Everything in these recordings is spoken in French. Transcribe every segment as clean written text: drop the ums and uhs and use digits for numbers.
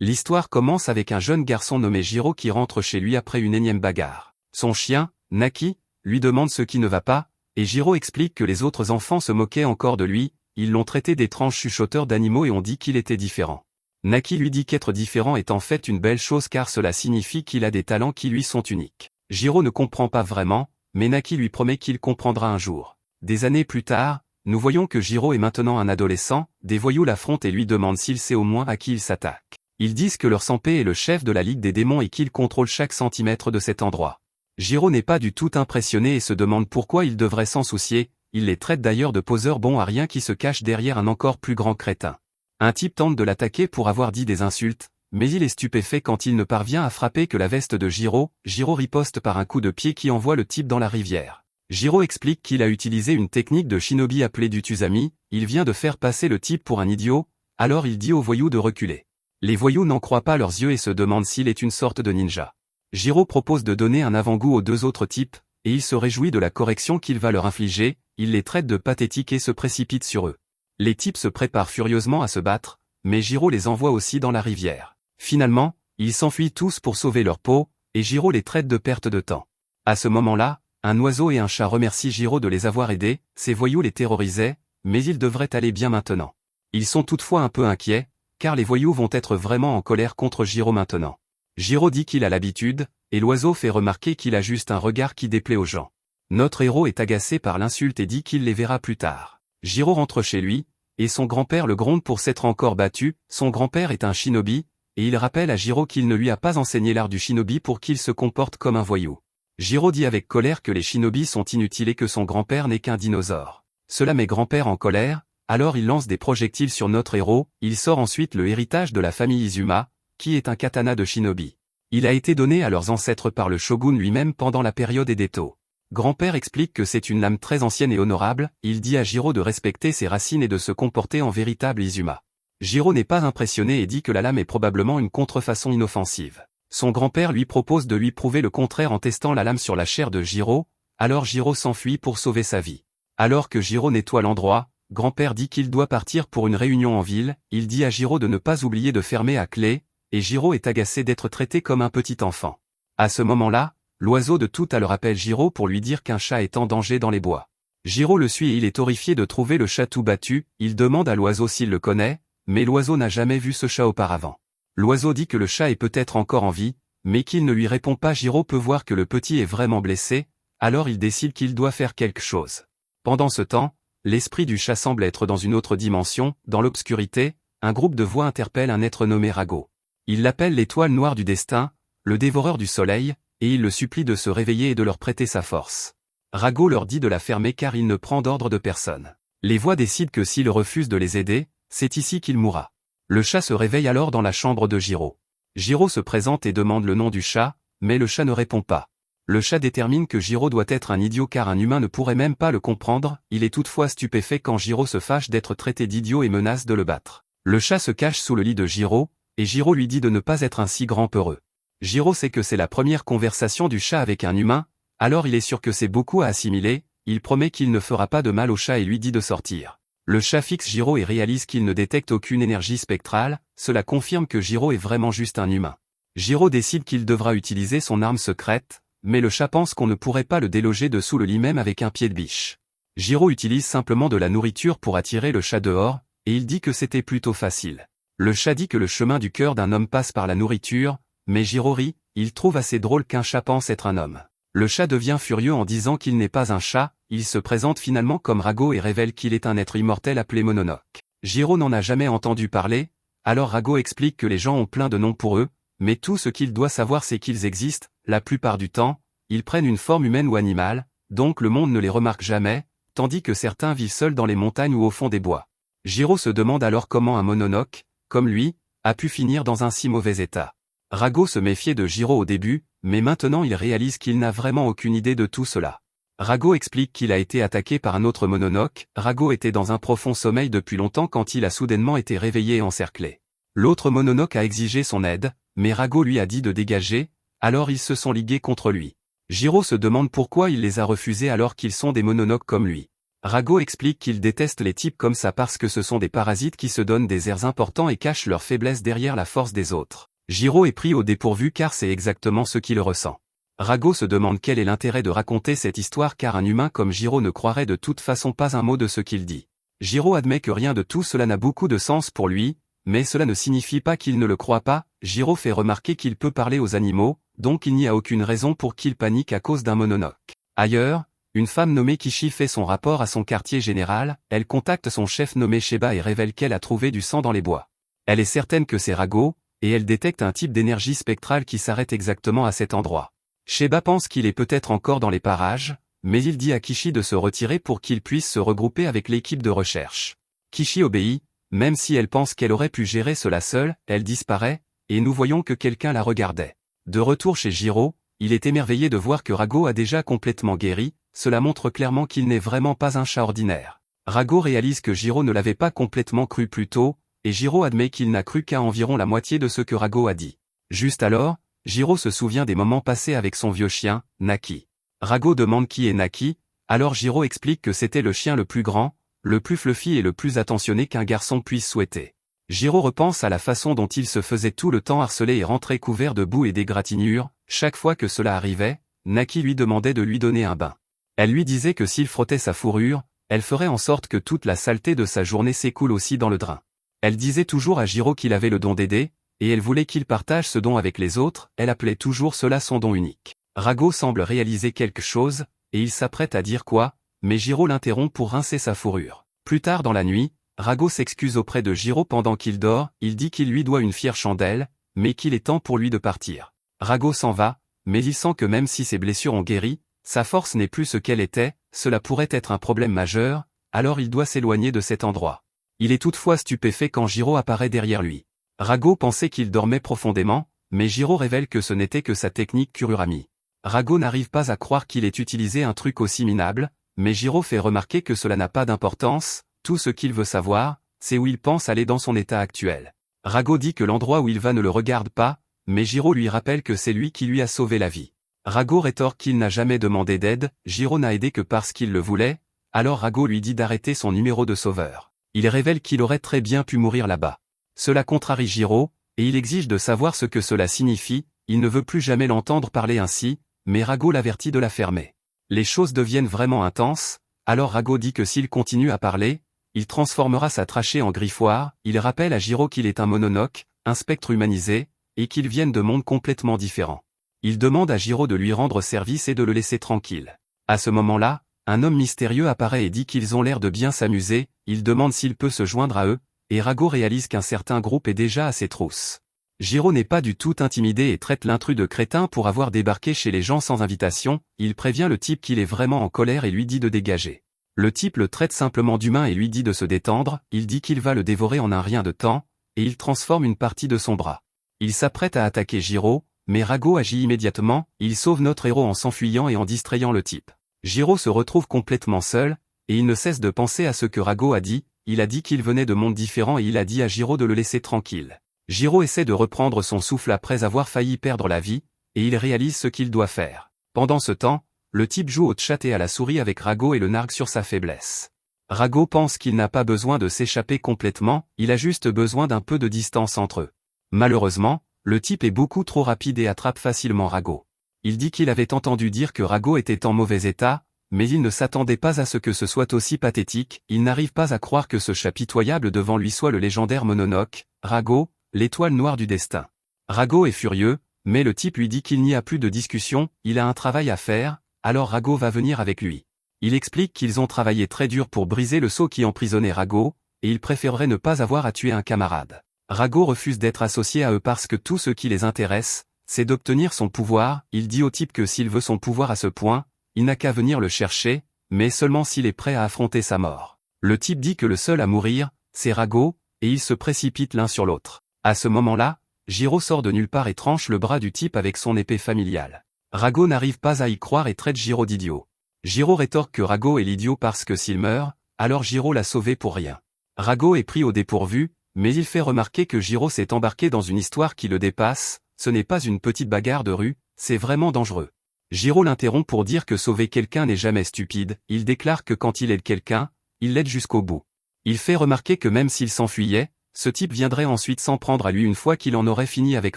L'histoire commence avec un jeune garçon nommé Jiro qui rentre chez lui après une énième bagarre. Son chien, Naki, lui demande ce qui ne va pas, et Jiro explique que les autres enfants se moquaient encore de lui, ils l'ont traité d'étrange chuchoteur d'animaux et ont dit qu'il était différent. Naki lui dit qu'être différent est en fait une belle chose car cela signifie qu'il a des talents qui lui sont uniques. Jiro ne comprend pas vraiment, mais Naki lui promet qu'il comprendra un jour. Des années plus tard, nous voyons que Jiro est maintenant un adolescent, des voyous l'affrontent et lui demandent s'il sait au moins à qui il s'attaque. Ils disent que leur Sanpei est le chef de la Ligue des démons et qu'il contrôle chaque centimètre de cet endroit. Jiro n'est pas du tout impressionné et se demande pourquoi il devrait s'en soucier, il les traite d'ailleurs de poseurs bons à rien qui se cachent derrière un encore plus grand crétin. Un type tente de l'attaquer pour avoir dit des insultes, mais il est stupéfait quand il ne parvient à frapper que la veste de Jiro riposte par un coup de pied qui envoie le type dans la rivière. Jiro explique qu'il a utilisé une technique de shinobi appelée du Tusami, il vient de faire passer le type pour un idiot, alors il dit aux voyous de reculer. Les voyous n'en croient pas leurs yeux et se demandent s'il est une sorte de ninja. Jiro propose de donner un avant-goût aux deux autres types, et il se réjouit de la correction qu'il va leur infliger, il les traite de pathétiques et se précipite sur eux. Les types se préparent furieusement à se battre, mais Jiro les envoie aussi dans la rivière. Finalement, ils s'enfuient tous pour sauver leur peau, et Jiro les traite de perte de temps. À ce moment-là, un oiseau et un chat remercient Jiro de les avoir aidés, ces voyous les terrorisaient, mais ils devraient aller bien maintenant. Ils sont toutefois un peu inquiets, car les voyous vont être vraiment en colère contre Jiro maintenant. Jiro dit qu'il a l'habitude, et l'oiseau fait remarquer qu'il a juste un regard qui déplaît aux gens. Notre héros est agacé par l'insulte et dit qu'il les verra plus tard. Jiro rentre chez lui, et son grand-père le gronde pour s'être encore battu, son grand-père est un shinobi, et il rappelle à Jiro qu'il ne lui a pas enseigné l'art du shinobi pour qu'il se comporte comme un voyou. Jiro dit avec colère que les shinobi sont inutiles et que son grand-père n'est qu'un dinosaure. Cela met grand-père en colère, alors il lance des projectiles sur notre héros, il sort ensuite le héritage de la famille Izuma, qui est un katana de shinobi. Il a été donné à leurs ancêtres par le shogun lui-même pendant la période Edo. Grand-père explique que c'est une lame très ancienne et honorable, il dit à Jiro de respecter ses racines et de se comporter en véritable Izuma. Jiro n'est pas impressionné et dit que la lame est probablement une contrefaçon inoffensive. Son grand-père lui propose de lui prouver le contraire en testant la lame sur la chair de Jiro, alors Jiro s'enfuit pour sauver sa vie. Alors que Jiro nettoie l'endroit, grand-père dit qu'il doit partir pour une réunion en ville, il dit à Jiro de ne pas oublier de fermer à clé, et Jiro est agacé d'être traité comme un petit enfant. À ce moment-là, l'oiseau de tout à le rappelle Jiro pour lui dire qu'un chat est en danger dans les bois. Jiro le suit et il est horrifié de trouver le chat tout battu, il demande à l'oiseau s'il le connaît, mais l'oiseau n'a jamais vu ce chat auparavant. L'oiseau dit que le chat est peut-être encore en vie, mais qu'il ne lui répond pas. Jiro peut voir que le petit est vraiment blessé, alors il décide qu'il doit faire quelque chose. Pendant ce temps, l'esprit du chat semble être dans une autre dimension, dans l'obscurité, un groupe de voix interpelle un être nommé Rago. Il l'appelle l'étoile noire du destin, le dévoreur du soleil, et il le supplie de se réveiller et de leur prêter sa force. Rago leur dit de la fermer car il ne prend d'ordre de personne. Les voix décident que s'il refuse de les aider, c'est ici qu'il mourra. Le chat se réveille alors dans la chambre de Jiro. Jiro se présente et demande le nom du chat, mais le chat ne répond pas. Le chat détermine que Jiro doit être un idiot car un humain ne pourrait même pas le comprendre, il est toutefois stupéfait quand Jiro se fâche d'être traité d'idiot et menace de le battre. Le chat se cache sous le lit de Jiro, et Jiro lui dit de ne pas être un si grand peureux. Jiro sait que c'est la première conversation du chat avec un humain, alors il est sûr que c'est beaucoup à assimiler, il promet qu'il ne fera pas de mal au chat et lui dit de sortir. Le chat fixe Jiro et réalise qu'il ne détecte aucune énergie spectrale, cela confirme que Jiro est vraiment juste un humain. Jiro décide qu'il devra utiliser son arme secrète, mais le chat pense qu'on ne pourrait pas le déloger de sous le lit même avec un pied de biche. Jiro utilise simplement de la nourriture pour attirer le chat dehors, et il dit que c'était plutôt facile. Le chat dit que le chemin du cœur d'un homme passe par la nourriture, mais Jiro rit, il trouve assez drôle qu'un chat pense être un homme. Le chat devient furieux en disant qu'il n'est pas un chat, il se présente finalement comme Rago et révèle qu'il est un être immortel appelé Mononoke. Jiro n'en a jamais entendu parler, alors Rago explique que les gens ont plein de noms pour eux, mais tout ce qu'il doit savoir c'est qu'ils existent, la plupart du temps, ils prennent une forme humaine ou animale, donc le monde ne les remarque jamais, tandis que certains vivent seuls dans les montagnes ou au fond des bois. Jiro se demande alors comment un Mononoke, comme lui, a pu finir dans un si mauvais état. Rago se méfiait de Jiro au début, mais maintenant il réalise qu'il n'a vraiment aucune idée de tout cela. Rago explique qu'il a été attaqué par un autre Mononoke, Rago était dans un profond sommeil depuis longtemps quand il a soudainement été réveillé et encerclé. L'autre Mononoke a exigé son aide, mais Rago lui a dit de dégager, alors ils se sont ligués contre lui. Jiro se demande pourquoi il les a refusés alors qu'ils sont des Mononoke comme lui. Rago explique qu'il déteste les types comme ça parce que ce sont des parasites qui se donnent des airs importants et cachent leurs faiblesses derrière la force des autres. Jiro est pris au dépourvu car c'est exactement ce qu'il ressent. Rago se demande quel est l'intérêt de raconter cette histoire car un humain comme Jiro ne croirait de toute façon pas un mot de ce qu'il dit. Jiro admet que rien de tout cela n'a beaucoup de sens pour lui, mais cela ne signifie pas qu'il ne le croit pas. Jiro fait remarquer qu'il peut parler aux animaux, donc il n'y a aucune raison pour qu'il panique à cause d'un mononoke. Ailleurs, une femme nommée Kishi fait son rapport à son quartier général, elle contacte son chef nommé Sheba et révèle qu'elle a trouvé du sang dans les bois. Elle est certaine que c'est Rago, et elle détecte un type d'énergie spectrale qui s'arrête exactement à cet endroit. Sheba pense qu'il est peut-être encore dans les parages, mais il dit à Kishi de se retirer pour qu'il puisse se regrouper avec l'équipe de recherche. Kishi obéit, même si elle pense qu'elle aurait pu gérer cela seule, elle disparaît, et nous voyons que quelqu'un la regardait. De retour chez Jiro, il est émerveillé de voir que Rago a déjà complètement guéri, cela montre clairement qu'il n'est vraiment pas un chat ordinaire. Rago réalise que Jiro ne l'avait pas complètement cru plus tôt, et Jiro admet qu'il n'a cru qu'à environ la moitié de ce que Rago a dit. Juste alors, Jiro se souvient des moments passés avec son vieux chien, Naki. Rago demande qui est Naki, alors Jiro explique que c'était le chien le plus grand, le plus fluffy et le plus attentionné qu'un garçon puisse souhaiter. Jiro repense à la façon dont il se faisait tout le temps harceler et rentrer couvert de boue et d'égratignures. Chaque fois que cela arrivait, Naki lui demandait de lui donner un bain. Elle lui disait que s'il frottait sa fourrure, elle ferait en sorte que toute la saleté de sa journée s'écoule aussi dans le drain. Elle disait toujours à Jiro qu'il avait le don d'aider, et elle voulait qu'il partage ce don avec les autres, elle appelait toujours cela son don unique. Rago semble réaliser quelque chose, et il s'apprête à dire quoi, mais Jiro l'interrompt pour rincer sa fourrure. Plus tard dans la nuit, Rago s'excuse auprès de Jiro pendant qu'il dort, il dit qu'il lui doit une fière chandelle, mais qu'il est temps pour lui de partir. Rago s'en va, mais il sent que même si ses blessures ont guéri, sa force n'est plus ce qu'elle était, cela pourrait être un problème majeur, alors il doit s'éloigner de cet endroit. Il est toutefois stupéfait quand Jiro apparaît derrière lui. Rago pensait qu'il dormait profondément, mais Jiro révèle que ce n'était que sa technique Kururami. Rago n'arrive pas à croire qu'il ait utilisé un truc aussi minable, mais Jiro fait remarquer que cela n'a pas d'importance, tout ce qu'il veut savoir, c'est où il pense aller dans son état actuel. Rago dit que l'endroit où il va ne le regarde pas, mais Jiro lui rappelle que c'est lui qui lui a sauvé la vie. Rago rétorque qu'il n'a jamais demandé d'aide, Jiro n'a aidé que parce qu'il le voulait, alors Rago lui dit d'arrêter son numéro de sauveur. Il révèle qu'il aurait très bien pu mourir là-bas. Cela contrarie Jiro, et il exige de savoir ce que cela signifie, il ne veut plus jamais l'entendre parler ainsi, mais Rago l'avertit de la fermer. Les choses deviennent vraiment intenses, alors Rago dit que s'il continue à parler, il transformera sa trachée en griffoir, il rappelle à Jiro qu'il est un mononoke, un spectre humanisé, et qu'ils viennent de mondes complètement différents. Il demande à Jiro de lui rendre service et de le laisser tranquille. À ce moment-là, un homme mystérieux apparaît et dit qu'ils ont l'air de bien s'amuser, il demande s'il peut se joindre à eux, et Rago réalise qu'un certain groupe est déjà à ses trousses. Jiro n'est pas du tout intimidé et traite l'intrus de crétin pour avoir débarqué chez les gens sans invitation, il prévient le type qu'il est vraiment en colère et lui dit de dégager. Le type le traite simplement d'humain et lui dit de se détendre, il dit qu'il va le dévorer en un rien de temps, et il transforme une partie de son bras. Il s'apprête à attaquer Jiro, mais Rago agit immédiatement, il sauve notre héros en s'enfuyant et en distrayant le type. Jiro se retrouve complètement seul, et il ne cesse de penser à ce que Rago a dit, il a dit qu'il venait de mondes différents et il a dit à Jiro de le laisser tranquille. Jiro essaie de reprendre son souffle après avoir failli perdre la vie, et il réalise ce qu'il doit faire. Pendant ce temps, le type joue au chat et à la souris avec Rago et le nargue sur sa faiblesse. Rago pense qu'il n'a pas besoin de s'échapper complètement, il a juste besoin d'un peu de distance entre eux. Malheureusement, le type est beaucoup trop rapide et attrape facilement Rago. Il dit qu'il avait entendu dire que Rago était en mauvais état, mais il ne s'attendait pas à ce que ce soit aussi pathétique, il n'arrive pas à croire que ce chat pitoyable devant lui soit le légendaire mononoke, Rago, l'étoile noire du destin. Rago est furieux, mais le type lui dit qu'il n'y a plus de discussion, il a un travail à faire, alors Rago va venir avec lui. Il explique qu'ils ont travaillé très dur pour briser le sceau qui emprisonnait Rago, et il préférerait ne pas avoir à tuer un camarade. Rago refuse d'être associé à eux parce que tout ce qui les intéresse, c'est d'obtenir son pouvoir, il dit au type que s'il veut son pouvoir à ce point, il n'a qu'à venir le chercher, mais seulement s'il est prêt à affronter sa mort. Le type dit que le seul à mourir, c'est Rago, et ils se précipitent l'un sur l'autre. À ce moment-là, Jiro sort de nulle part et tranche le bras du type avec son épée familiale. Rago n'arrive pas à y croire et traite Jiro d'idiot. Jiro rétorque que Rago est l'idiot parce que s'il meurt, alors Jiro l'a sauvé pour rien. Rago est pris au dépourvu, mais il fait remarquer que Jiro s'est embarqué dans une histoire qui le dépasse, ce n'est pas une petite bagarre de rue, c'est vraiment dangereux. Jiro l'interrompt pour dire que sauver quelqu'un n'est jamais stupide, il déclare que quand il aide quelqu'un, il l'aide jusqu'au bout. Il fait remarquer que même s'il s'enfuyait, ce type viendrait ensuite s'en prendre à lui une fois qu'il en aurait fini avec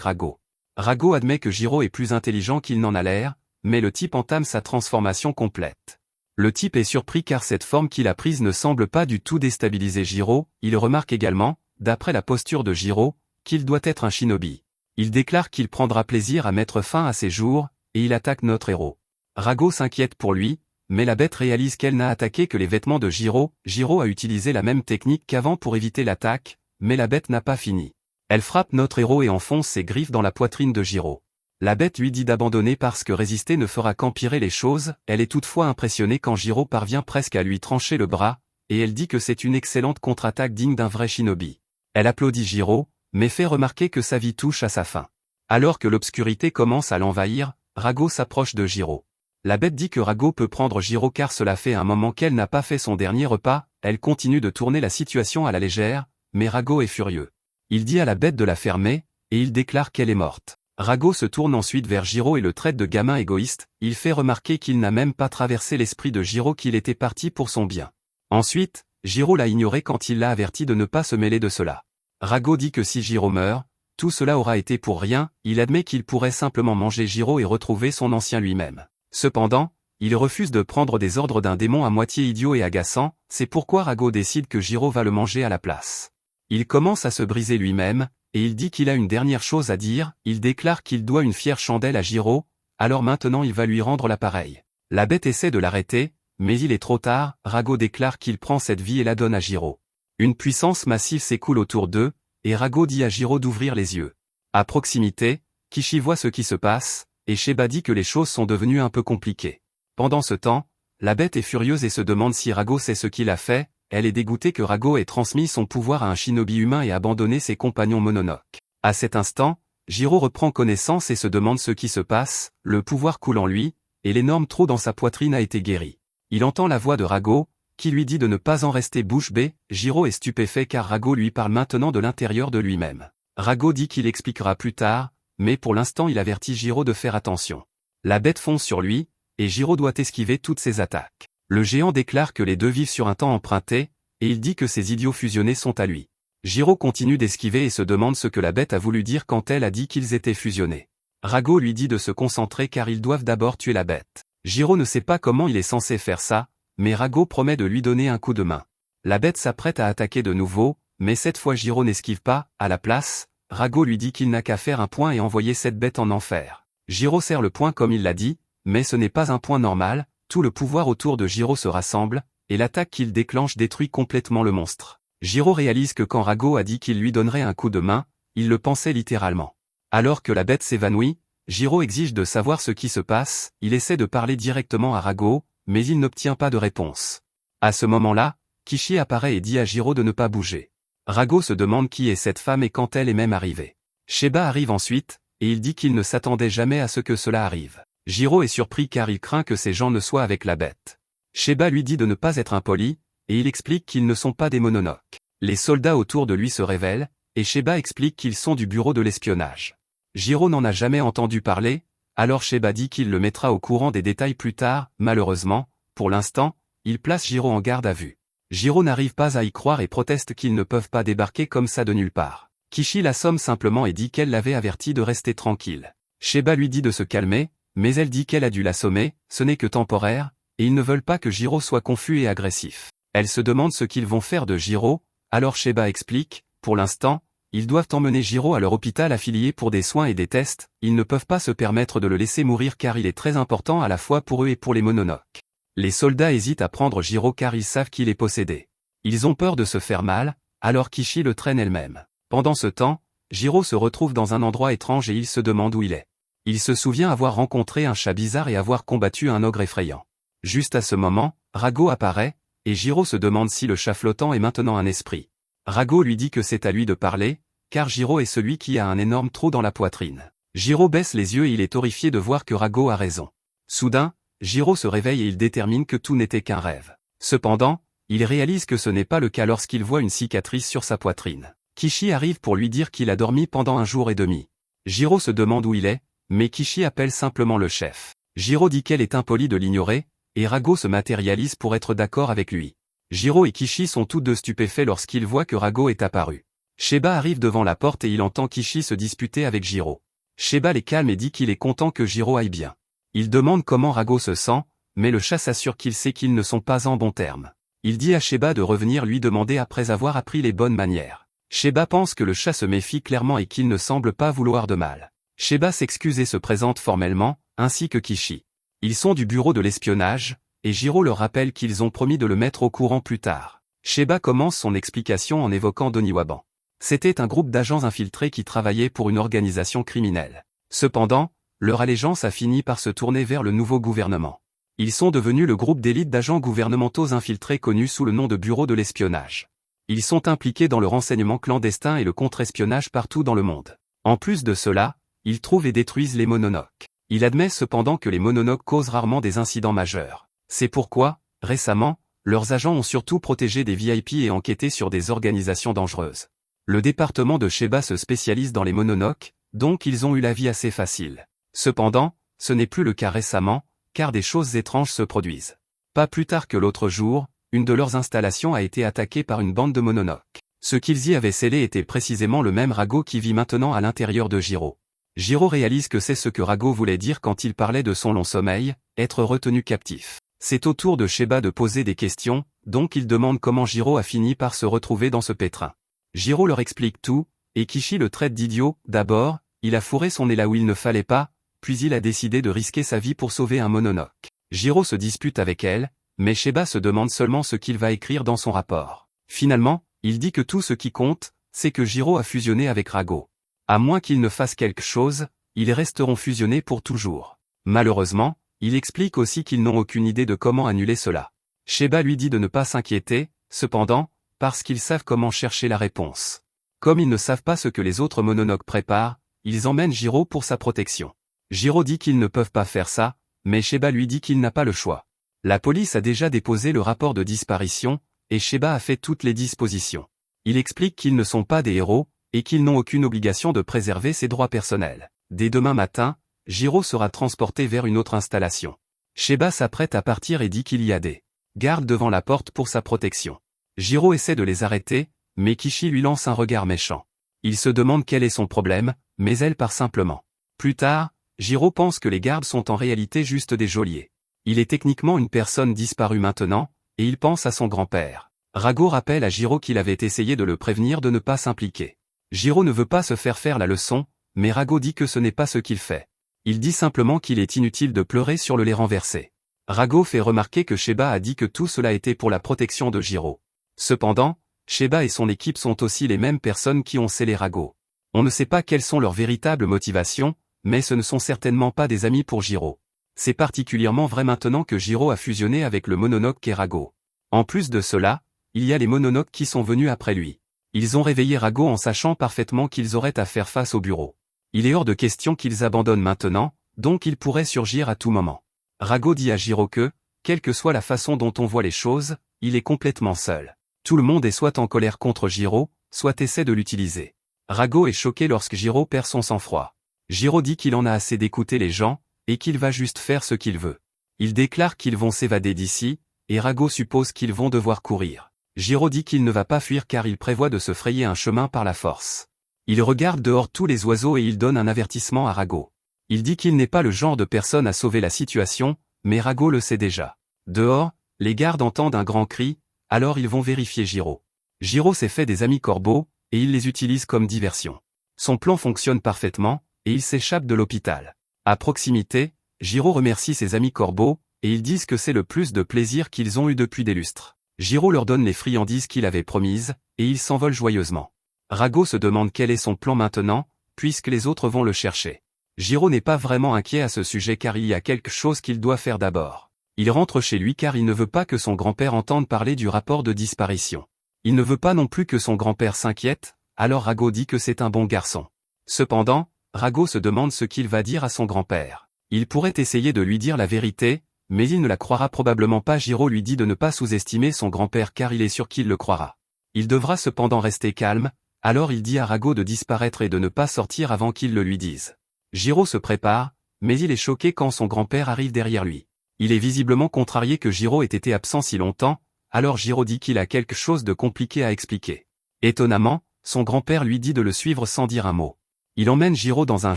Rago. Rago admet que Jiro est plus intelligent qu'il n'en a l'air, mais le type entame sa transformation complète. Le type est surpris car cette forme qu'il a prise ne semble pas du tout déstabiliser Jiro, il remarque également, d'après la posture de Jiro, qu'il doit être un shinobi. Il déclare qu'il prendra plaisir à mettre fin à ses jours, et il attaque notre héros. Rago s'inquiète pour lui, mais la bête réalise qu'elle n'a attaqué que les vêtements de Jiro. Jiro a utilisé la même technique qu'avant pour éviter l'attaque, mais la bête n'a pas fini. Elle frappe notre héros et enfonce ses griffes dans la poitrine de Jiro. La bête lui dit d'abandonner parce que résister ne fera qu'empirer les choses, elle est toutefois impressionnée quand Jiro parvient presque à lui trancher le bras, et elle dit que c'est une excellente contre-attaque digne d'un vrai shinobi. Elle applaudit Jiro, mais fait remarquer que sa vie touche à sa fin. Alors que l'obscurité commence à l'envahir, Rago s'approche de Jiro. La bête dit que Rago peut prendre Jiro car cela fait un moment qu'elle n'a pas fait son dernier repas, elle continue de tourner la situation à la légère, mais Rago est furieux. Il dit à la bête de la fermer, et il déclare qu'elle est morte. Rago se tourne ensuite vers Jiro et le traite de gamin égoïste, il fait remarquer qu'il n'a même pas traversé l'esprit de Jiro qu'il était parti pour son bien. Ensuite, Jiro l'a ignoré quand il l'a averti de ne pas se mêler de cela. Rago dit que si Jiro meurt, tout cela aura été pour rien, il admet qu'il pourrait simplement manger Jiro et retrouver son ancien lui-même. Cependant, il refuse de prendre des ordres d'un démon à moitié idiot et agaçant, c'est pourquoi Rago décide que Jiro va le manger à la place. Il commence à se briser lui-même, et il dit qu'il a une dernière chose à dire, il déclare qu'il doit une fière chandelle à Jiro, alors maintenant il va lui rendre l'appareil. La bête essaie de l'arrêter, mais il est trop tard, Rago déclare qu'il prend cette vie et la donne à Jiro. Une puissance massive s'écoule autour d'eux, et Rago dit à Jiro d'ouvrir les yeux. À proximité, Kishi voit ce qui se passe, et Sheba dit que les choses sont devenues un peu compliquées. Pendant ce temps, la bête est furieuse et se demande si Rago sait ce qu'il a fait, elle est dégoûtée que Rago ait transmis son pouvoir à un shinobi humain et abandonné ses compagnons Mononoke. À cet instant, Jiro reprend connaissance et se demande ce qui se passe, le pouvoir coule en lui, et l'énorme trou dans sa poitrine a été guéri. Il entend la voix de Rago, qui lui dit de ne pas en rester bouche bée, Jiro est stupéfait car Rago lui parle maintenant de l'intérieur de lui-même. Rago dit qu'il expliquera plus tard, mais pour l'instant il avertit Jiro de faire attention. La bête fonce sur lui, et Jiro doit esquiver toutes ses attaques. Le géant déclare que les deux vivent sur un temps emprunté, et il dit que ces idiots fusionnés sont à lui. Jiro continue d'esquiver et se demande ce que la bête a voulu dire quand elle a dit qu'ils étaient fusionnés. Rago lui dit de se concentrer car ils doivent d'abord tuer la bête. Jiro ne sait pas comment il est censé faire ça, mais Rago promet de lui donner un coup de main. La bête s'apprête à attaquer de nouveau, mais cette fois Jiro n'esquive pas, à la place, Rago lui dit qu'il n'a qu'à faire un point et envoyer cette bête en enfer. Jiro serre le point comme il l'a dit, mais ce n'est pas un point normal, tout le pouvoir autour de Jiro se rassemble, et l'attaque qu'il déclenche détruit complètement le monstre. Jiro réalise que quand Rago a dit qu'il lui donnerait un coup de main, il le pensait littéralement. Alors que la bête s'évanouit, Jiro exige de savoir ce qui se passe, il essaie de parler directement à Rago, mais il n'obtient pas de réponse. À ce moment-là, Kishi apparaît et dit à Jiro de ne pas bouger. Rago se demande qui est cette femme et quand elle est même arrivée. Sheba arrive ensuite, et il dit qu'il ne s'attendait jamais à ce que cela arrive. Jiro est surpris car il craint que ces gens ne soient avec la bête. Sheba lui dit de ne pas être impoli, et il explique qu'ils ne sont pas des Mononoke. Les soldats autour de lui se révèlent, et Sheba explique qu'ils sont du bureau de l'espionnage. Jiro n'en a jamais entendu parler, alors Sheba dit qu'il le mettra au courant des détails plus tard, malheureusement, pour l'instant, il place Jiro en garde à vue. Jiro n'arrive pas à y croire et proteste qu'ils ne peuvent pas débarquer comme ça de nulle part. Kishi l'assomme simplement et dit qu'elle l'avait averti de rester tranquille. Sheba lui dit de se calmer, mais elle dit qu'elle a dû l'assommer, ce n'est que temporaire, et ils ne veulent pas que Jiro soit confus et agressif. Elle se demande ce qu'ils vont faire de Jiro, alors Sheba explique, pour l'instant, ils doivent emmener Jiro à leur hôpital affilié pour des soins et des tests, ils ne peuvent pas se permettre de le laisser mourir car il est très important à la fois pour eux et pour les Mononoke. Les soldats hésitent à prendre Jiro car ils savent qu'il est possédé. Ils ont peur de se faire mal, alors Kishi le traîne elle-même. Pendant ce temps, Jiro se retrouve dans un endroit étrange et il se demande où il est. Il se souvient avoir rencontré un chat bizarre et avoir combattu un ogre effrayant. Juste à ce moment, Rago apparaît, et Jiro se demande si le chat flottant est maintenant un esprit. Rago lui dit que c'est à lui de parler, car Jiro est celui qui a un énorme trou dans la poitrine. Jiro baisse les yeux et il est horrifié de voir que Rago a raison. Soudain, Jiro se réveille et il détermine que tout n'était qu'un rêve. Cependant, il réalise que ce n'est pas le cas lorsqu'il voit une cicatrice sur sa poitrine. Kishi arrive pour lui dire qu'il a dormi pendant 1 jour et demi. Jiro se demande où il est, mais Kishi appelle simplement le chef. Jiro dit qu'elle est impolie de l'ignorer, et Rago se matérialise pour être d'accord avec lui. Jiro et Kishi sont tous deux stupéfaits lorsqu'ils voient que Rago est apparu. Sheba arrive devant la porte et il entend Kishi se disputer avec Jiro. Sheba les calme et dit qu'il est content que Jiro aille bien. Il demande comment Rago se sent, mais le chat s'assure qu'il sait qu'ils ne sont pas en bons termes. Il dit à Sheba de revenir lui demander après avoir appris les bonnes manières. Sheba pense que le chat se méfie clairement et qu'il ne semble pas vouloir de mal. Sheba s'excuse et se présente formellement, ainsi que Kishi. Ils sont du bureau de l'espionnage, et Jiro leur rappelle qu'ils ont promis de le mettre au courant plus tard. Sheba commence son explication en évoquant Doniwaban. C'était un groupe d'agents infiltrés qui travaillaient pour une organisation criminelle. Cependant, leur allégeance a fini par se tourner vers le nouveau gouvernement. Ils sont devenus le groupe d'élite d'agents gouvernementaux infiltrés connu sous le nom de bureau de l'espionnage. Ils sont impliqués dans le renseignement clandestin et le contre-espionnage partout dans le monde. En plus de cela, ils trouvent et détruisent les mononoques. Il admet cependant que les mononoques causent rarement des incidents majeurs. C'est pourquoi, récemment, leurs agents ont surtout protégé des VIP et enquêté sur des organisations dangereuses. Le département de Sheba se spécialise dans les mononoques, donc ils ont eu la vie assez facile. Cependant, ce n'est plus le cas récemment, car des choses étranges se produisent. Pas plus tard que l'autre jour, une de leurs installations a été attaquée par une bande de mononoques. Ce qu'ils y avaient scellé était précisément le même Rago qui vit maintenant à l'intérieur de Jiro. Jiro réalise que c'est ce que Rago voulait dire quand il parlait de son long sommeil, être retenu captif. C'est au tour de Sheba de poser des questions, donc il demande comment Jiro a fini par se retrouver dans ce pétrin. Jiro leur explique tout, et Kishi le traite d'idiot. D'abord, il a fourré son nez là où il ne fallait pas, puis il a décidé de risquer sa vie pour sauver un mononoke. Jiro se dispute avec elle, mais Sheba se demande seulement ce qu'il va écrire dans son rapport. Finalement, il dit que tout ce qui compte, c'est que Jiro a fusionné avec Rago. À moins qu'ils ne fassent quelque chose, ils resteront fusionnés pour toujours. Malheureusement, il explique aussi qu'ils n'ont aucune idée de comment annuler cela. Sheba lui dit de ne pas s'inquiéter, cependant, parce qu'ils savent comment chercher la réponse. Comme ils ne savent pas ce que les autres mononoques préparent, ils emmènent Jiro pour sa protection. Jiro dit qu'ils ne peuvent pas faire ça, mais Sheba lui dit qu'il n'a pas le choix. La police a déjà déposé le rapport de disparition, et Sheba a fait toutes les dispositions. Il explique qu'ils ne sont pas des héros, et qu'ils n'ont aucune obligation de préserver ses droits personnels. Dès demain matin, Jiro sera transporté vers une autre installation. Sheba s'apprête à partir et dit qu'il y a des gardes devant la porte pour sa protection. Jiro essaie de les arrêter, mais Kishi lui lance un regard méchant. Il se demande quel est son problème, mais elle part simplement. Plus tard, Jiro pense que les gardes sont en réalité juste des geôliers. Il est techniquement une personne disparue maintenant, et il pense à son grand-père. Rago rappelle à Jiro qu'il avait essayé de le prévenir de ne pas s'impliquer. Jiro ne veut pas se faire la leçon, mais Rago dit que ce n'est pas ce qu'il fait. Il dit simplement qu'il est inutile de pleurer sur le lait renversé. Rago fait remarquer que Sheba a dit que tout cela était pour la protection de Jiro. Cependant, Sheba et son équipe sont aussi les mêmes personnes qui ont scellé Rago. On ne sait pas quelles sont leurs véritables motivations, mais ce ne sont certainement pas des amis pour Jiro. C'est particulièrement vrai maintenant que Jiro a fusionné avec le mononoke qu'est Rago. En plus de cela, il y a les mononoques qui sont venus après lui. Ils ont réveillé Rago en sachant parfaitement qu'ils auraient à faire face au bureau. Il est hors de question qu'ils abandonnent maintenant, donc ils pourraient surgir à tout moment. Rago dit à Jiro que, quelle que soit la façon dont on voit les choses, il est complètement seul. Tout le monde est soit en colère contre Jiro, soit essaie de l'utiliser. Rago est choqué lorsque Jiro perd son sang-froid. Jiro dit qu'il en a assez d'écouter les gens, et qu'il va juste faire ce qu'il veut. Il déclare qu'ils vont s'évader d'ici, et Rago suppose qu'ils vont devoir courir. Jiro dit qu'il ne va pas fuir car il prévoit de se frayer un chemin par la force. Il regarde dehors tous les oiseaux et il donne un avertissement à Rago. Il dit qu'il n'est pas le genre de personne à sauver la situation, mais Rago le sait déjà. Dehors, les gardes entendent un grand cri, alors ils vont vérifier Jiro. Jiro s'est fait des amis corbeaux, et il les utilise comme diversion. Son plan fonctionne parfaitement, et il s'échappe de l'hôpital. À proximité, Jiro remercie ses amis corbeaux, et ils disent que c'est le plus de plaisir qu'ils ont eu depuis des lustres. Jiro leur donne les friandises qu'il avait promises, et ils s'envolent joyeusement. Rago se demande quel est son plan maintenant, puisque les autres vont le chercher. Jiro n'est pas vraiment inquiet à ce sujet car il y a quelque chose qu'il doit faire d'abord. Il rentre chez lui car il ne veut pas que son grand-père entende parler du rapport de disparition. Il ne veut pas non plus que son grand-père s'inquiète, alors Rago dit que c'est un bon garçon. Cependant, Rago se demande ce qu'il va dire à son grand-père. Il pourrait essayer de lui dire la vérité, mais il ne la croira probablement pas. Jiro lui dit de ne pas sous-estimer son grand-père car il est sûr qu'il le croira. Il devra cependant rester calme, alors il dit à Rago de disparaître et de ne pas sortir avant qu'il le lui dise. Jiro se prépare, mais il est choqué quand son grand-père arrive derrière lui. Il est visiblement contrarié que Jiro ait été absent si longtemps, alors Jiro dit qu'il a quelque chose de compliqué à expliquer. Étonnamment, son grand-père lui dit de le suivre sans dire un mot. Il emmène Jiro dans un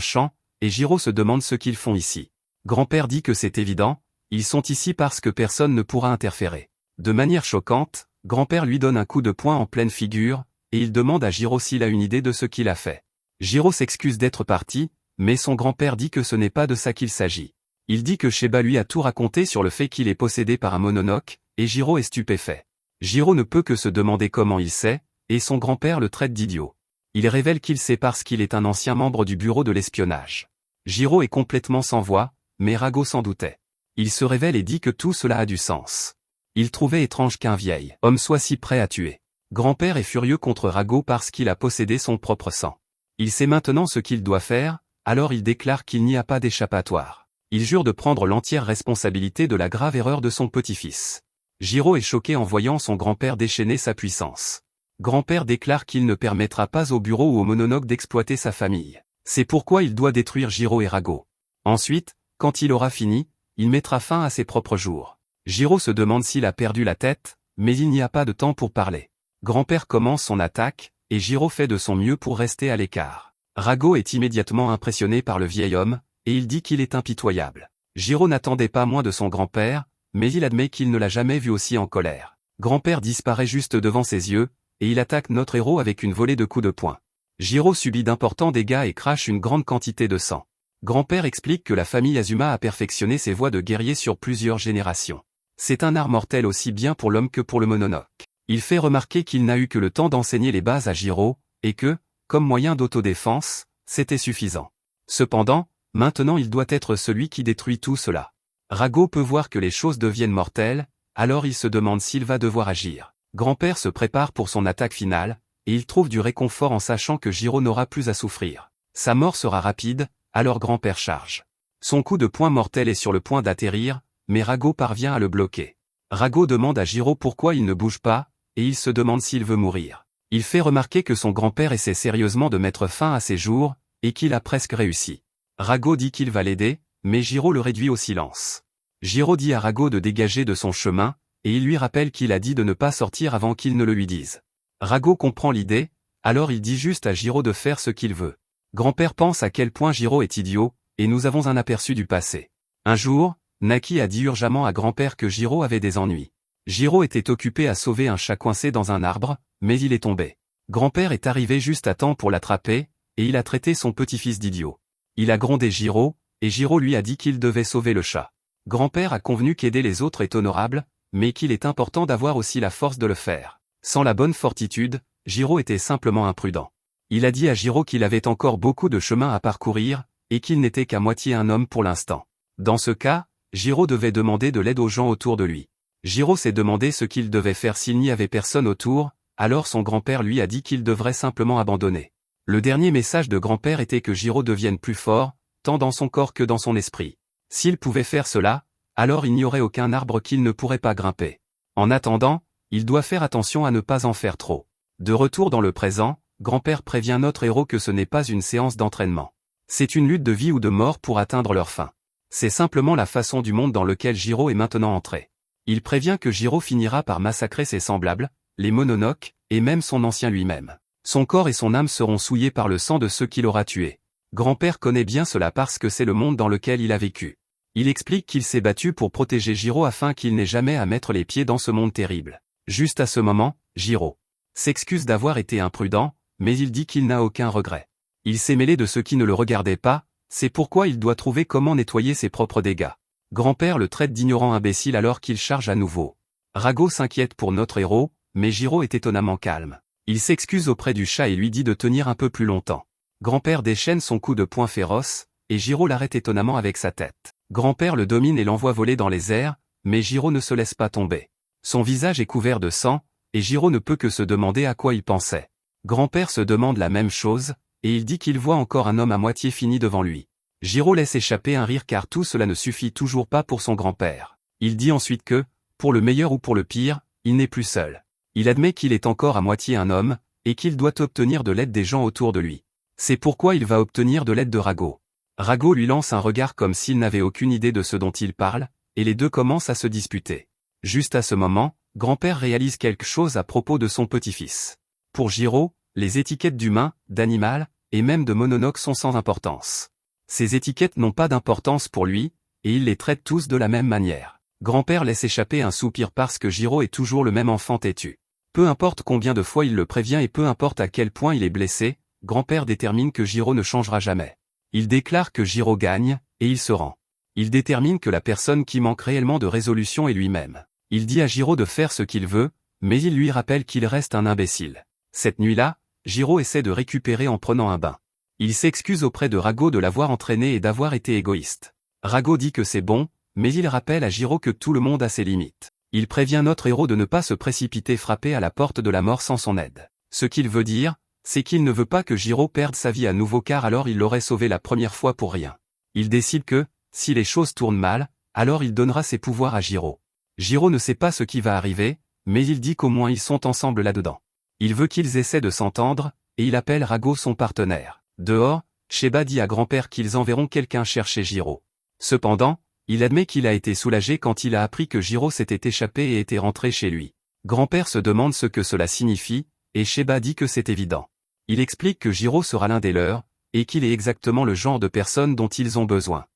champ, et Jiro se demande ce qu'ils font ici. Grand-père dit que c'est évident, ils sont ici parce que personne ne pourra interférer. De manière choquante, grand-père lui donne un coup de poing en pleine figure, et il demande à Jiro s'il a une idée de ce qu'il a fait. Jiro s'excuse d'être parti, mais son grand-père dit que ce n'est pas de ça qu'il s'agit. Il dit que Sheba lui a tout raconté sur le fait qu'il est possédé par un mononoke, et Jiro est stupéfait. Jiro ne peut que se demander comment il sait, et son grand-père le traite d'idiot. Il révèle qu'il sait parce qu'il est un ancien membre du bureau de l'espionnage. Jiro est complètement sans voix, mais Rago s'en doutait. Il se révèle et dit que tout cela a du sens. Il trouvait étrange qu'un vieil homme soit si prêt à tuer. Grand-père est furieux contre Rago parce qu'il a possédé son propre sang. Il sait maintenant ce qu'il doit faire, alors il déclare qu'il n'y a pas d'échappatoire. Il jure de prendre l'entière responsabilité de la grave erreur de son petit-fils. Jiro est choqué en voyant son grand-père déchaîner sa puissance. Grand-père déclare qu'il ne permettra pas au bureau ou au mononoke d'exploiter sa famille. C'est pourquoi il doit détruire Jiro et Rago. Ensuite, quand il aura fini, il mettra fin à ses propres jours. Jiro se demande s'il a perdu la tête, mais il n'y a pas de temps pour parler. Grand-père commence son attaque, et Jiro fait de son mieux pour rester à l'écart. Rago est immédiatement impressionné par le vieil homme, et il dit qu'il est impitoyable. Jiro n'attendait pas moins de son grand-père, mais il admet qu'il ne l'a jamais vu aussi en colère. Grand-père disparaît juste devant ses yeux, et il attaque notre héros avec une volée de coups de poing. Jiro subit d'importants dégâts et crache une grande quantité de sang. Grand-père explique que la famille Azuma a perfectionné ses voies de guerrier sur plusieurs générations. C'est un art mortel aussi bien pour l'homme que pour le mononoke. Il fait remarquer qu'il n'a eu que le temps d'enseigner les bases à Jiro, et que, comme moyen d'autodéfense, c'était suffisant. Cependant, maintenant il doit être celui qui détruit tout cela. Rago peut voir que les choses deviennent mortelles, alors il se demande s'il va devoir agir. Grand-père se prépare pour son attaque finale, et il trouve du réconfort en sachant que Jiro n'aura plus à souffrir. Sa mort sera rapide, alors grand-père charge. Son coup de poing mortel est sur le point d'atterrir, mais Rago parvient à le bloquer. Rago demande à Jiro pourquoi il ne bouge pas, et il se demande s'il veut mourir. Il fait remarquer que son grand-père essaie sérieusement de mettre fin à ses jours, et qu'il a presque réussi. Rago dit qu'il va l'aider, mais Jiro le réduit au silence. Jiro dit à Rago de dégager de son chemin, et il lui rappelle qu'il a dit de ne pas sortir avant qu'il ne le lui dise. Rago comprend l'idée, alors il dit juste à Jiro de faire ce qu'il veut. Grand-père pense à quel point Jiro est idiot, et nous avons un aperçu du passé. Un jour, Naki a dit urgemment à grand-père que Jiro avait des ennuis. Jiro était occupé à sauver un chat coincé dans un arbre, mais il est tombé. Grand-père est arrivé juste à temps pour l'attraper, et il a traité son petit-fils d'idiot. Il a grondé Jiro, et Jiro lui a dit qu'il devait sauver le chat. Grand-père a convenu qu'aider les autres est honorable, mais qu'il est important d'avoir aussi la force de le faire. Sans la bonne fortitude, Jiro était simplement imprudent. Il a dit à Jiro qu'il avait encore beaucoup de chemin à parcourir, et qu'il n'était qu'à moitié un homme pour l'instant. Dans ce cas, Jiro devait demander de l'aide aux gens autour de lui. Jiro s'est demandé ce qu'il devait faire s'il n'y avait personne autour, alors son grand-père lui a dit qu'il devrait simplement abandonner. Le dernier message de grand-père était que Jiro devienne plus fort, tant dans son corps que dans son esprit. S'il pouvait faire cela, alors il n'y aurait aucun arbre qu'il ne pourrait pas grimper. En attendant, il doit faire attention à ne pas en faire trop. De retour dans le présent, grand-père prévient notre héros que ce n'est pas une séance d'entraînement. C'est une lutte de vie ou de mort pour atteindre leur fin. C'est simplement la façon du monde dans lequel Jiro est maintenant entré. Il prévient que Jiro finira par massacrer ses semblables, les mononoke, et même son ancien lui-même. Son corps et son âme seront souillés par le sang de ceux qu'il aura tués. Grand-père connaît bien cela parce que c'est le monde dans lequel il a vécu. Il explique qu'il s'est battu pour protéger Jiro afin qu'il n'ait jamais à mettre les pieds dans ce monde terrible. Juste à ce moment, Jiro s'excuse d'avoir été imprudent, mais il dit qu'il n'a aucun regret. Il s'est mêlé de ceux qui ne le regardaient pas, c'est pourquoi il doit trouver comment nettoyer ses propres dégâts. Grand-père le traite d'ignorant imbécile alors qu'il charge à nouveau. Rago s'inquiète pour notre héros, mais Jiro est étonnamment calme. Il s'excuse auprès du chat et lui dit de tenir un peu plus longtemps. Grand-père déchaîne son coup de poing féroce, et Jiro l'arrête étonnamment avec sa tête. Grand-père le domine et l'envoie voler dans les airs, mais Jiro ne se laisse pas tomber. Son visage est couvert de sang, et Jiro ne peut que se demander à quoi il pensait. Grand-père se demande la même chose, et il dit qu'il voit encore un homme à moitié fini devant lui. Jiro laisse échapper un rire car tout cela ne suffit toujours pas pour son grand-père. Il dit ensuite que, pour le meilleur ou pour le pire, il n'est plus seul. Il admet qu'il est encore à moitié un homme, et qu'il doit obtenir de l'aide des gens autour de lui. C'est pourquoi il va obtenir de l'aide de Rago. Rago lui lance un regard comme s'il n'avait aucune idée de ce dont il parle, et les deux commencent à se disputer. Juste à ce moment, grand-père réalise quelque chose à propos de son petit-fils. Pour Jiro, les étiquettes d'humain, d'animal, et même de Mononoke sont sans importance. Ces étiquettes n'ont pas d'importance pour lui, et il les traite tous de la même manière. Grand-père laisse échapper un soupir parce que Jiro est toujours le même enfant têtu. Peu importe combien de fois il le prévient et peu importe à quel point il est blessé, grand-père détermine que Jiro ne changera jamais. Il déclare que Jiro gagne, et il se rend. Il détermine que la personne qui manque réellement de résolution est lui-même. Il dit à Jiro de faire ce qu'il veut, mais il lui rappelle qu'il reste un imbécile. Cette nuit-là, Jiro essaie de récupérer en prenant un bain. Il s'excuse auprès de Rago de l'avoir entraîné et d'avoir été égoïste. Rago dit que c'est bon, mais il rappelle à Jiro que tout le monde a ses limites. Il prévient notre héros de ne pas se précipiter frapper à la porte de la mort sans son aide. Ce qu'il veut dire, c'est qu'il ne veut pas que Jiro perde sa vie à nouveau car alors il l'aurait sauvé la première fois pour rien. Il décide que, si les choses tournent mal, alors il donnera ses pouvoirs à Jiro. Jiro ne sait pas ce qui va arriver, mais il dit qu'au moins ils sont ensemble là-dedans. Il veut qu'ils essaient de s'entendre, et il appelle Rago son partenaire. Dehors, Sheba dit à grand-père qu'ils enverront quelqu'un chercher Jiro. Cependant, il admet qu'il a été soulagé quand il a appris que Jiro s'était échappé et était rentré chez lui. Grand-père se demande ce que cela signifie, et Sheba dit que c'est évident. Il explique que Jiro sera l'un des leurs, et qu'il est exactement le genre de personne dont ils ont besoin.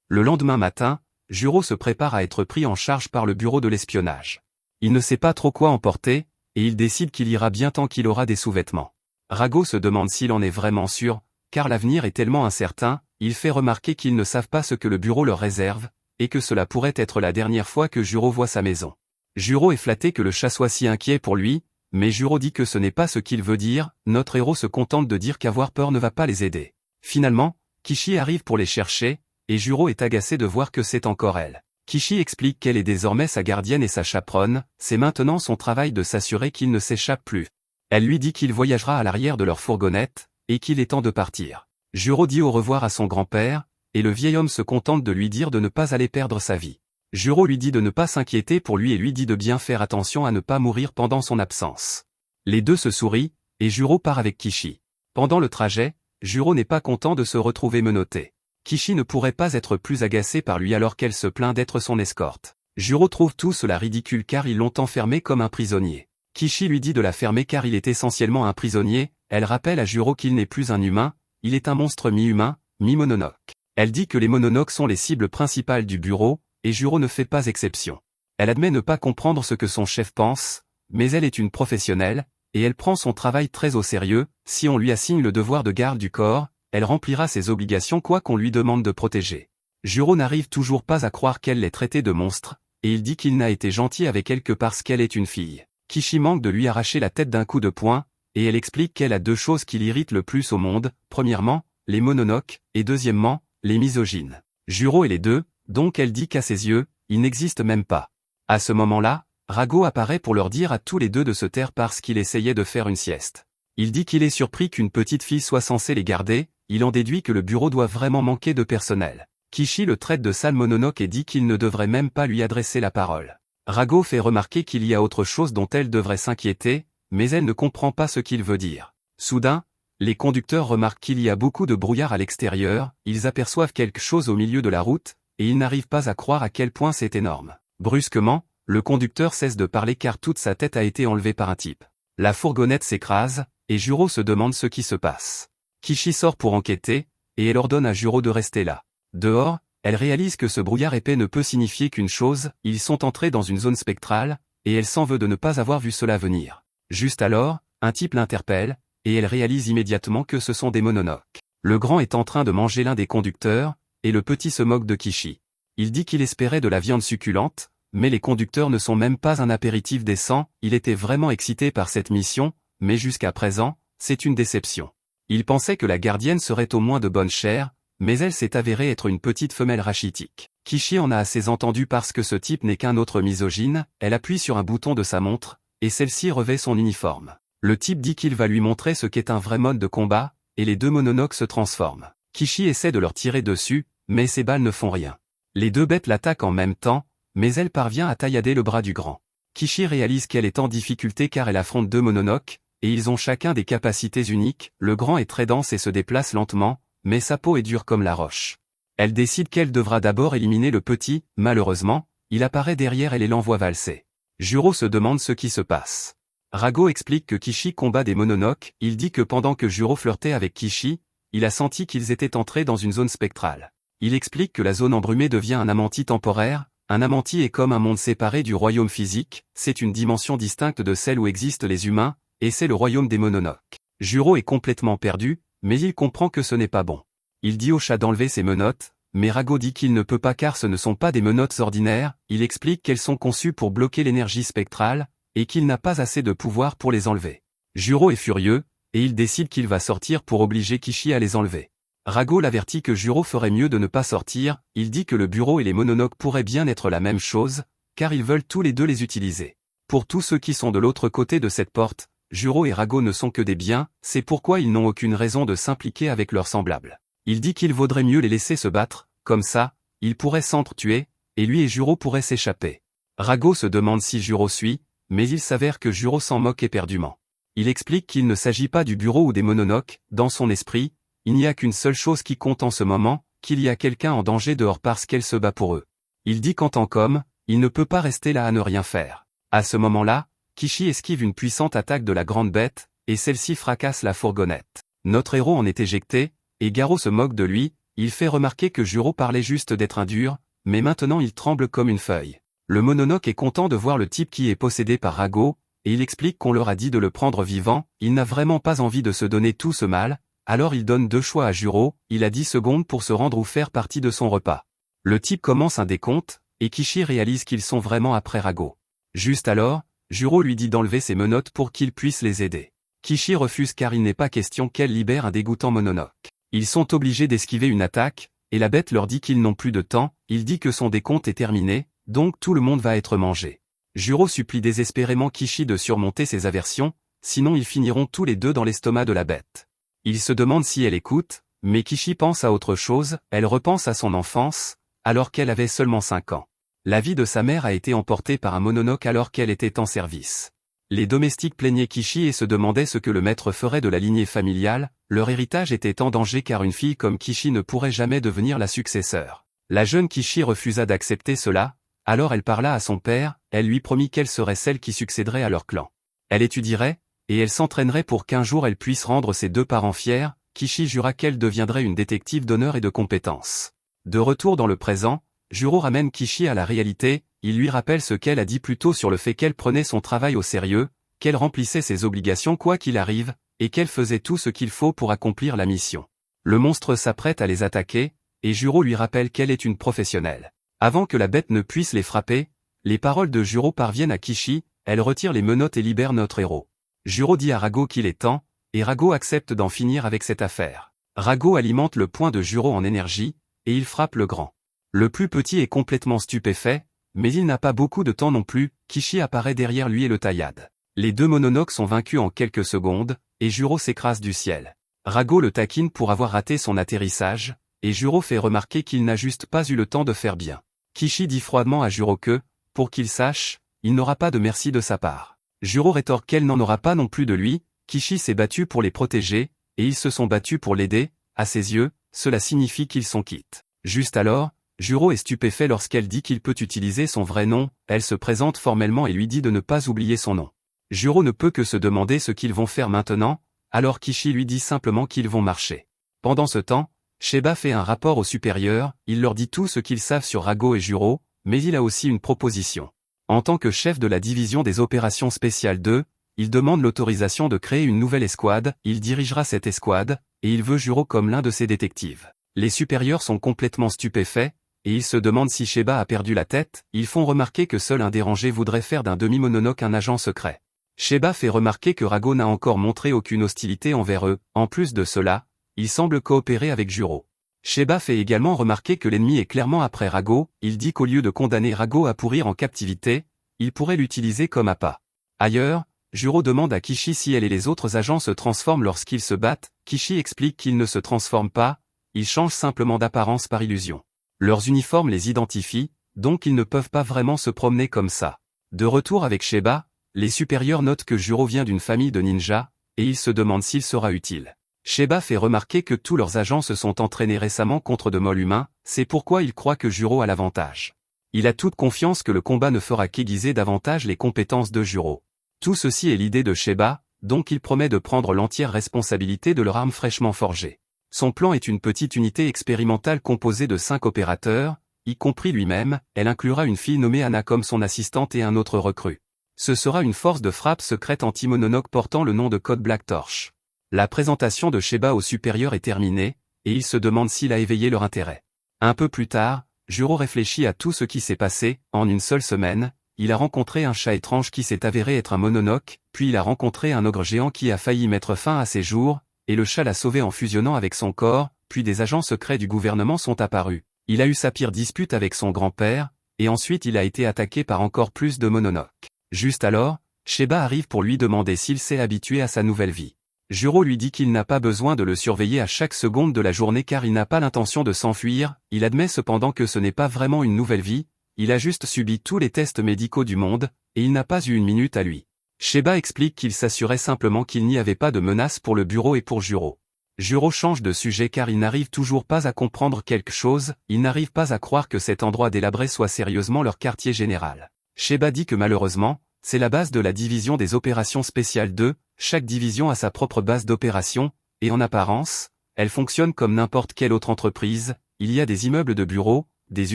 Le lendemain matin, Jiro se prépare à être pris en charge par le bureau de l'espionnage. Il ne sait pas trop quoi emporter, et il décide qu'il ira bien tant qu'il aura des sous-vêtements. Rago se demande s'il en est vraiment sûr, car l'avenir est tellement incertain, il fait remarquer qu'ils ne savent pas ce que le bureau leur réserve, et que cela pourrait être la dernière fois que Jiro voit sa maison. Jiro est flatté que le chat soit si inquiet pour lui, mais Jiro dit que ce n'est pas ce qu'il veut dire, notre héros se contente de dire qu'avoir peur ne va pas les aider. Finalement, Kishi arrive pour les chercher, et Jiro est agacé de voir que c'est encore elle. Kishi explique qu'elle est désormais sa gardienne et sa chaperonne, c'est maintenant son travail de s'assurer qu'il ne s'échappe plus. Elle lui dit qu'il voyagera à l'arrière de leur fourgonnette, et qu'il est temps de partir. Jiro dit au revoir à son grand-père, et le vieil homme se contente de lui dire de ne pas aller perdre sa vie. Jiro lui dit de ne pas s'inquiéter pour lui et lui dit de bien faire attention à ne pas mourir pendant son absence. Les deux se sourient, et Jiro part avec Kishi. Pendant le trajet, Jiro n'est pas content de se retrouver menotté. Kishi ne pourrait pas être plus agacée par lui alors qu'elle se plaint d'être son escorte. Jiro trouve tout cela ridicule car ils l'ont enfermé comme un prisonnier. Kishi lui dit de la fermer car il est essentiellement un prisonnier, elle rappelle à Jiro qu'il n'est plus un humain, il est un monstre mi-humain, mi-mononoke. Elle dit que les mononoques sont les cibles principales du bureau, et Jiro ne fait pas exception. Elle admet ne pas comprendre ce que son chef pense, mais elle est une professionnelle, et elle prend son travail très au sérieux, si on lui assigne le devoir de garde du corps, elle remplira ses obligations quoi qu'on lui demande de protéger. Jiro n'arrive toujours pas à croire qu'elle l'ait traitée de monstre, et il dit qu'il n'a été gentil avec elle que parce qu'elle est une fille. Kishi manque de lui arracher la tête d'un coup de poing, et elle explique qu'elle a deux choses qui l'irritent le plus au monde, premièrement, les mononoques, et deuxièmement, les misogynes. Jiro est les deux, donc elle dit qu'à ses yeux, ils n'existent même pas. À ce moment-là, Rago apparaît pour leur dire à tous les deux de se taire parce qu'il essayait de faire une sieste. Il dit qu'il est surpris qu'une petite fille soit censée les garder, il en déduit que le bureau doit vraiment manquer de personnel. Kishi le traite de sale mononoke et dit qu'il ne devrait même pas lui adresser la parole. Rago fait remarquer qu'il y a autre chose dont elle devrait s'inquiéter, mais elle ne comprend pas ce qu'il veut dire. Soudain, les conducteurs remarquent qu'il y a beaucoup de brouillard à l'extérieur, ils aperçoivent quelque chose au milieu de la route, et ils n'arrivent pas à croire à quel point c'est énorme. Brusquement, le conducteur cesse de parler car toute sa tête a été enlevée par un type. La fourgonnette s'écrase, et Jiro se demande ce qui se passe. Kishi sort pour enquêter, et elle ordonne à Jiro de rester là. Dehors, elle réalise que ce brouillard épais ne peut signifier qu'une chose, ils sont entrés dans une zone spectrale, et elle s'en veut de ne pas avoir vu cela venir. Juste alors, un type l'interpelle, et elle réalise immédiatement que ce sont des mononoques. Le grand est en train de manger l'un des conducteurs, et le petit se moque de Kishi. Il dit qu'il espérait de la viande succulente, mais les conducteurs ne sont même pas un apéritif décent, il était vraiment excité par cette mission, mais jusqu'à présent, c'est une déception. Il pensait que la gardienne serait au moins de bonne chère, mais elle s'est avérée être une petite femelle rachitique. Kishi en a assez entendu parce que ce type n'est qu'un autre misogyne, elle appuie sur un bouton de sa montre, et celle-ci revêt son uniforme. Le type dit qu'il va lui montrer ce qu'est un vrai mode de combat, et les deux mononoques se transforment. Kishi essaie de leur tirer dessus, mais ses balles ne font rien. Les deux bêtes l'attaquent en même temps, mais elle parvient à taillader le bras du grand. Kishi réalise qu'elle est en difficulté car elle affronte deux mononoques, et ils ont chacun des capacités uniques, le grand est très dense et se déplace lentement, mais sa peau est dure comme la roche. Elle décide qu'elle devra d'abord éliminer le petit, malheureusement, il apparaît derrière elle et l'envoie valser. Juro se demande ce qui se passe. Rago explique que Kishi combat des Mononoke, il dit que pendant que Juro flirtait avec Kishi, il a senti qu'ils étaient entrés dans une zone spectrale. Il explique que la zone embrumée devient un amanti temporaire, un amanti est comme un monde séparé du royaume physique, c'est une dimension distincte de celle où existent les humains, et c'est le royaume des Mononoke. Juro est complètement perdu, mais il comprend que ce n'est pas bon. Il dit au chat d'enlever ses menottes, mais Rago dit qu'il ne peut pas car ce ne sont pas des menottes ordinaires, il explique qu'elles sont conçues pour bloquer l'énergie spectrale, et qu'il n'a pas assez de pouvoir pour les enlever. Juro est furieux, et il décide qu'il va sortir pour obliger Kishi à les enlever. Rago l'avertit que Juro ferait mieux de ne pas sortir, il dit que le bureau et les Mononoke pourraient bien être la même chose, car ils veulent tous les deux les utiliser. Pour tous ceux qui sont de l'autre côté de cette porte, Juro et Rago ne sont que des biens, c'est pourquoi ils n'ont aucune raison de s'impliquer avec leurs semblables. Il dit qu'il vaudrait mieux les laisser se battre, comme ça, ils pourraient s'entretuer, et lui et Juro pourraient s'échapper. Rago se demande si Juro suit, mais il s'avère que Juro s'en moque éperdument. Il explique qu'il ne s'agit pas du bureau ou des Mononoke, dans son esprit, il n'y a qu'une seule chose qui compte en ce moment, qu'il y a quelqu'un en danger dehors parce qu'elle se bat pour eux. Il dit qu'en tant qu'homme, il ne peut pas rester là à ne rien faire. À ce moment-là, Kishi esquive une puissante attaque de la grande bête, et celle-ci fracasse la fourgonnette. Notre héros en est éjecté, et Garo se moque de lui, il fait remarquer que Juro parlait juste d'être un dur, mais maintenant il tremble comme une feuille. Le Mononoke est content de voir le type qui est possédé par Rago, et il explique qu'on leur a dit de le prendre vivant, il n'a vraiment pas envie de se donner tout ce mal, alors il donne 2 choix à Juro, il a 10 secondes pour se rendre ou faire partie de son repas. Le type commence un décompte, et Kishi réalise qu'ils sont vraiment après Rago. Juste alors, Juro lui dit d'enlever ses menottes pour qu'il puisse les aider. Kishi refuse car il n'est pas question qu'elle libère un dégoûtant Mononoke. Ils sont obligés d'esquiver une attaque, et la bête leur dit qu'ils n'ont plus de temps, il dit que son décompte est terminé, donc tout le monde va être mangé. Juro supplie désespérément Kishi de surmonter ses aversions, sinon ils finiront tous les deux dans l'estomac de la bête. Il se demande si elle écoute, mais Kishi pense à autre chose, elle repense à son enfance, alors qu'elle avait seulement 5 ans. La vie de sa mère a été emportée par un Mononoke alors qu'elle était en service. Les domestiques plaignaient Kishi et se demandaient ce que le maître ferait de la lignée familiale, leur héritage était en danger car une fille comme Kishi ne pourrait jamais devenir la successeur. La jeune Kishi refusa d'accepter cela, alors elle parla à son père, elle lui promit qu'elle serait celle qui succéderait à leur clan. Elle étudierait, et elle s'entraînerait pour qu'un jour elle puisse rendre ses 2 parents fiers, Kishi jura qu'elle deviendrait une détective d'honneur et de compétence. De retour dans le présent, Juro ramène Kishi à la réalité, il lui rappelle ce qu'elle a dit plus tôt sur le fait qu'elle prenait son travail au sérieux, qu'elle remplissait ses obligations quoi qu'il arrive, et qu'elle faisait tout ce qu'il faut pour accomplir la mission. Le monstre s'apprête à les attaquer, et Juro lui rappelle qu'elle est une professionnelle. Avant que la bête ne puisse les frapper, les paroles de Juro parviennent à Kishi, elle retire les menottes et libère notre héros. Juro dit à Rago qu'il est temps, et Rago accepte d'en finir avec cette affaire. Rago alimente le poing de Juro en énergie, et il frappe le grand. Le plus petit est complètement stupéfait, mais il n'a pas beaucoup de temps non plus, Kishi apparaît derrière lui et le taillade. Les 2 Mononoke sont vaincus en quelques secondes, et Juro s'écrase du ciel. Rago le taquine pour avoir raté son atterrissage, et Juro fait remarquer qu'il n'a juste pas eu le temps de faire bien. Kishi dit froidement à Juro que, pour qu'il sache, il n'aura pas de merci de sa part. Juro rétorque qu'elle n'en aura pas non plus de lui, Kishi s'est battu pour les protéger, et ils se sont battus pour l'aider, à ses yeux, cela signifie qu'ils sont quittes. Juste alors, Juro est stupéfait lorsqu'elle dit qu'il peut utiliser son vrai nom, elle se présente formellement et lui dit de ne pas oublier son nom. Juro ne peut que se demander ce qu'ils vont faire maintenant, alors Kishi lui dit simplement qu'ils vont marcher. Pendant ce temps, Sheba fait un rapport aux supérieurs, il leur dit tout ce qu'ils savent sur Rago et Juro, mais il a aussi une proposition. En tant que chef de la division des opérations spéciales 2, il demande l'autorisation de créer une nouvelle escouade, il dirigera cette escouade, et il veut Juro comme l'un de ses détectives. Les supérieurs sont complètement stupéfaits, et ils se demandent si Sheba a perdu la tête, ils font remarquer que seul un dérangé voudrait faire d'un demi-Mononoke un agent secret. Sheba fait remarquer que Rago n'a encore montré aucune hostilité envers eux, en plus de cela, il semble coopérer avec Juro. Sheba fait également remarquer que l'ennemi est clairement après Rago, il dit qu'au lieu de condamner Rago à pourrir en captivité, il pourrait l'utiliser comme appât. Ailleurs, Juro demande à Kishi si elle et les autres agents se transforment lorsqu'ils se battent, Kishi explique qu'ils ne se transforment pas, ils changent simplement d'apparence par illusion. Leurs uniformes les identifient, donc ils ne peuvent pas vraiment se promener comme ça. De retour avec Sheba, les supérieurs notent que Juro vient d'une famille de ninjas, et ils se demandent s'il sera utile. Sheba fait remarquer que tous leurs agents se sont entraînés récemment contre de molles humains, c'est pourquoi il croit que Juro a l'avantage. Il a toute confiance que le combat ne fera qu'aiguiser davantage les compétences de Juro. Tout ceci est l'idée de Sheba, donc il promet de prendre l'entière responsabilité de leur arme fraîchement forgée. Son plan est une petite unité expérimentale composée de 5 opérateurs, y compris lui-même. Elle inclura une fille nommée Anna comme son assistante et un autre recrue. Ce sera une force de frappe secrète anti-Mononoke portant le nom de code Black Torch. La présentation de Sheba au supérieur est terminée, et il se demande s'il a éveillé leur intérêt. Un peu plus tard, Juro réfléchit à tout ce qui s'est passé. En une seule semaine, il a rencontré un chat étrange qui s'est avéré être un Mononoke, puis il a rencontré un ogre géant qui a failli mettre fin à ses jours, et le chat l'a sauvé en fusionnant avec son corps, puis des agents secrets du gouvernement sont apparus. Il a eu sa pire dispute avec son grand-père, et ensuite il a été attaqué par encore plus de Mononoke. Juste alors, Sheba arrive pour lui demander s'il s'est habitué à sa nouvelle vie. Juro lui dit qu'il n'a pas besoin de le surveiller à chaque seconde de la journée car il n'a pas l'intention de s'enfuir. Il admet cependant que ce n'est pas vraiment une nouvelle vie, il a juste subi tous les tests médicaux du monde, et il n'a pas eu une minute à lui. Sheba explique qu'il s'assurait simplement qu'il n'y avait pas de menace pour le bureau et pour Juro. Juro change de sujet car il n'arrive toujours pas à comprendre quelque chose, il n'arrive pas à croire que cet endroit délabré soit sérieusement leur quartier général. Sheba dit que malheureusement, c'est la base de la division des opérations spéciales 2, chaque division a sa propre base d'opération, et en apparence, elle fonctionne comme n'importe quelle autre entreprise, il y a des immeubles de bureaux, des